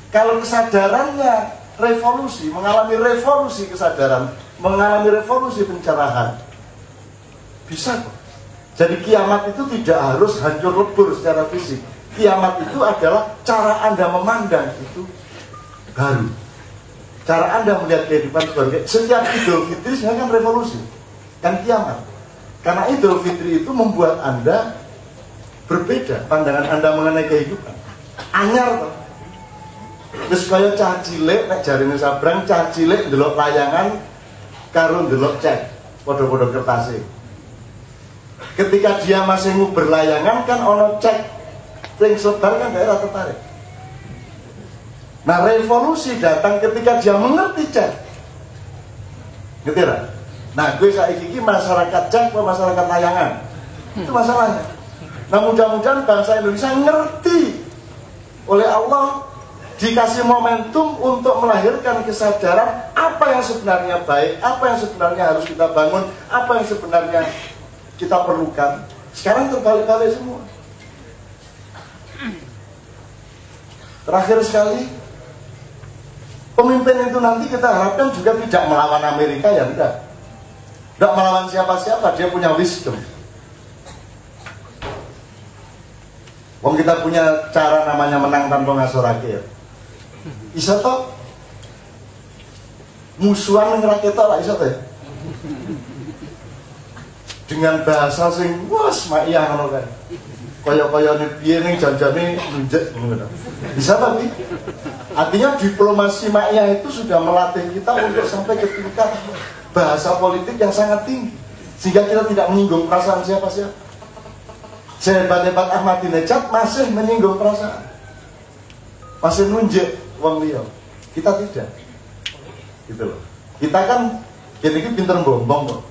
Kalau kesadarannya revolusi, mengalami revolusi kesadaran, mengalami revolusi pencerahan, bisa kok. Jadi kiamat itu tidak harus hancur lebur secara fisik. Kiamat itu adalah cara Anda memandang itu baru. Cara Anda melihat kehidupan baru. Setiap Idul Fitri sebenarnya kan revolusi, kan kiamat. Karena Idul Fitri itu membuat Anda berbeda pandangan Anda mengenai kehidupan. Anyar toh. Terus kaya cah cilik nek jarine sabrang cah cilik ndelok layangan karo ndelok cek padha-padha kertase. Ketika dia masih nguber layangan kan ono cek sing sebar kan daerah tertarik. Nah, revolusi datang ketika dia mengerti cek. Ngerti ra? Nah, gue saiki iki masyarakat cek atau masyarakat layangan. Itu masalahnya. Nah, mudah-mudahan bangsa Indonesia ngerti oleh Allah, dikasih momentum untuk melahirkan kesadaran apa yang sebenarnya baik, apa yang sebenarnya harus kita bangun, apa yang sebenarnya kita perlukan. Sekarang terbalik-balik semua. Terakhir sekali, pemimpin itu nanti kita harapkan juga tidak melawan Amerika, ya enggak. Tidak melawan siapa-siapa, dia punya wisdom. Wong kita punya cara namanya menang tanpa ngasorake. Bisa toh musuhan ngerake toh lah, bisa toh ya? Dengan bahasa sing wes maiyah ngono kan. Kaya-kayane piye ning janjane nunjuk ngono. Bisa tapi artinya diplomasi maiyah itu sudah melatih kita untuk sampai ke tingkat bahasa politik yang sangat tinggi, sehingga kita tidak menyinggung perasaan siapa-siapa. Sehebat-hebat Ahmadinejad masih menyinggung perasaan, masih nunjuk wong liya. Kita tidak, gitu loh. Kita kan gini pinter bombong kok.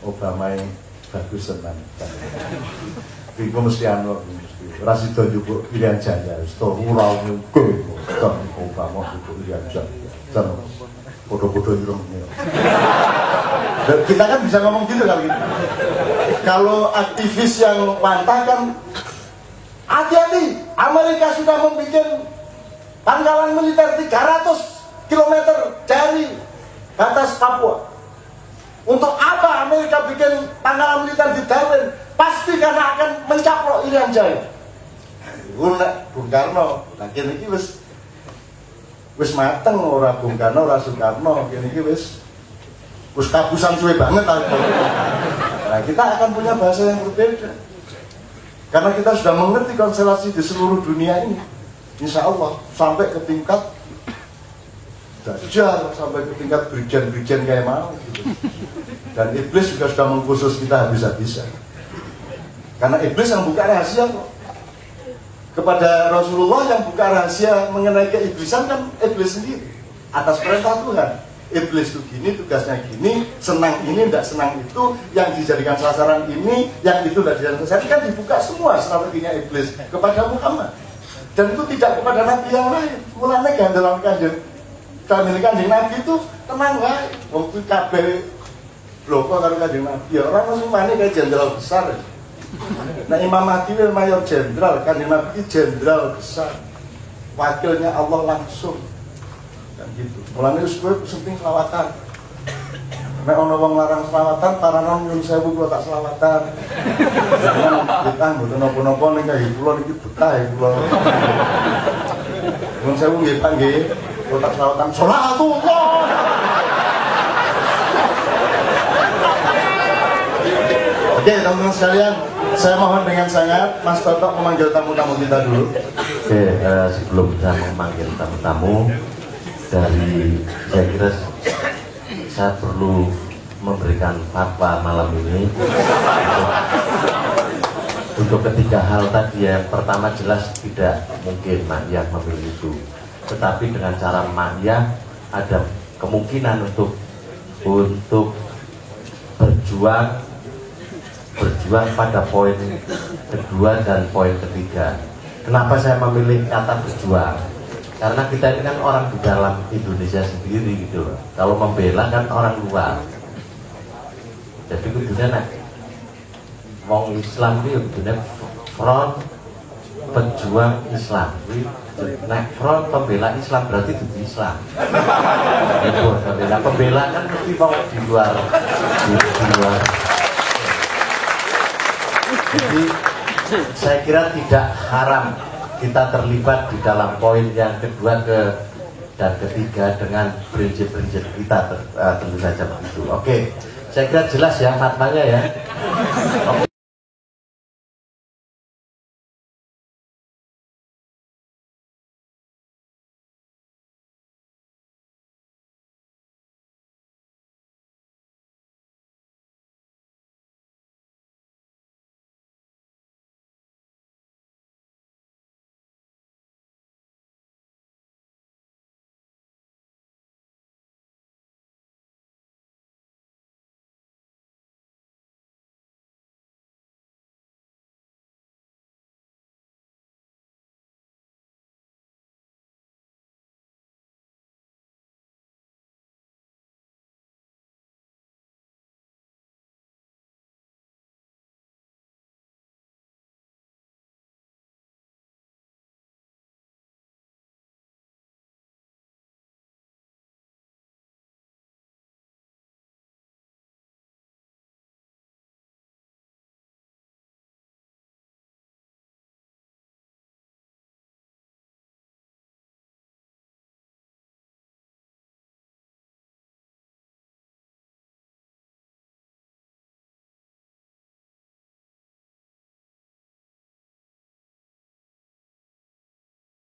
Obama yang bagus tenan. Iku mesti anu mesti Rasido njupuk pilihan jaya, sto ora nggo kok Obama njupuk pilihan jaya. Dan foto-foto irung ini. Kita kan bisa ngomong gitu kali gitu. Kalau aktivis yang wantah kan hati-hati, Amerika sudah membuat pangkalan militer 300 km dari batas Papua. Untuk apa Amerika bikin pangkalan militer di Darwin? Pasti karena akan mencaplok Irian Jaya. Bung Karno, lagi ini wis mateng ora Bung Karno, ora Soekarno, ini wis kabusan suwe banget. Nah, kita akan punya bahasa yang berbeda karena kita sudah mengerti konstelasi di seluruh dunia ini. Insya Allah sampai ke tingkat Dajjal, sampai ke tingkat brigjen-brigjen kayak mau gitu. Dan iblis juga sudah mengkhusus kita habis-habisan. Karena iblis yang buka rahasia kok. Kepada Rasulullah yang buka rahasia mengenai keiblisan kan iblis sendiri atas perintah Tuhan. Iblis itu gini, tugasnya gini, senang ini, tidak senang itu, yang dijadikan sasaran ini, yang itu tidak dijadikan sasaran, kan dibuka semua strateginya iblis kepada Muhammad. Dan itu tidak kepada Nabi yang lain. Mulanya gandalan kanjeng Nabi itu tenang lah. Waktu kabeh bloko karo kanjeng Nabi, ya orang langsung mana kayak jenderal besar. Nah, Imam Mahdi itu mayor jenderal, kanjeng Nabi itu jenderal besar. Wakilnya Allah langsung. Kan gitu. Mulane wis kowe penting selawatan. Nek ana wong larang selawatan, paranon nyuwun sewu kula tak selawatan. Kita mboten napa-napa ning kaya kula niki betah kula. Nyuwun sewu nggih Pak nggih. Kula tak selawatan salatullah. Oke, teman-teman sekalian, saya mohon dengan sangat Mas Toto memanggil tamu-tamu kita dulu. Oke, sebelum kita memanggil tamu-tamu, saya kira saya perlu memberikan fatwa malam ini untuk ketiga hal tadi. Yang pertama jelas tidak mungkin Ma'iyah memilih itu, tetapi dengan cara Ma'iyah ada kemungkinan untuk berjuang pada poin kedua dan poin ketiga. Kenapa saya memilih kata berjuang? Karena kita ini kan orang di dalam Indonesia sendiri gitu loh. Kalau membela kan orang luar. Jadi kudunya nek wong Islam iki kudunya front pejuang Islam. Nek front pembela Islam berarti itu Islam. Itu pembela kan mesti wong di luar. Jadi saya kira tidak haram kita terlibat di dalam poin yang kedua dan ketiga dengan prinsip-prinsip kita, tentu saja begitu. Oke, saya kira jelas ya maknanya ya. Oke.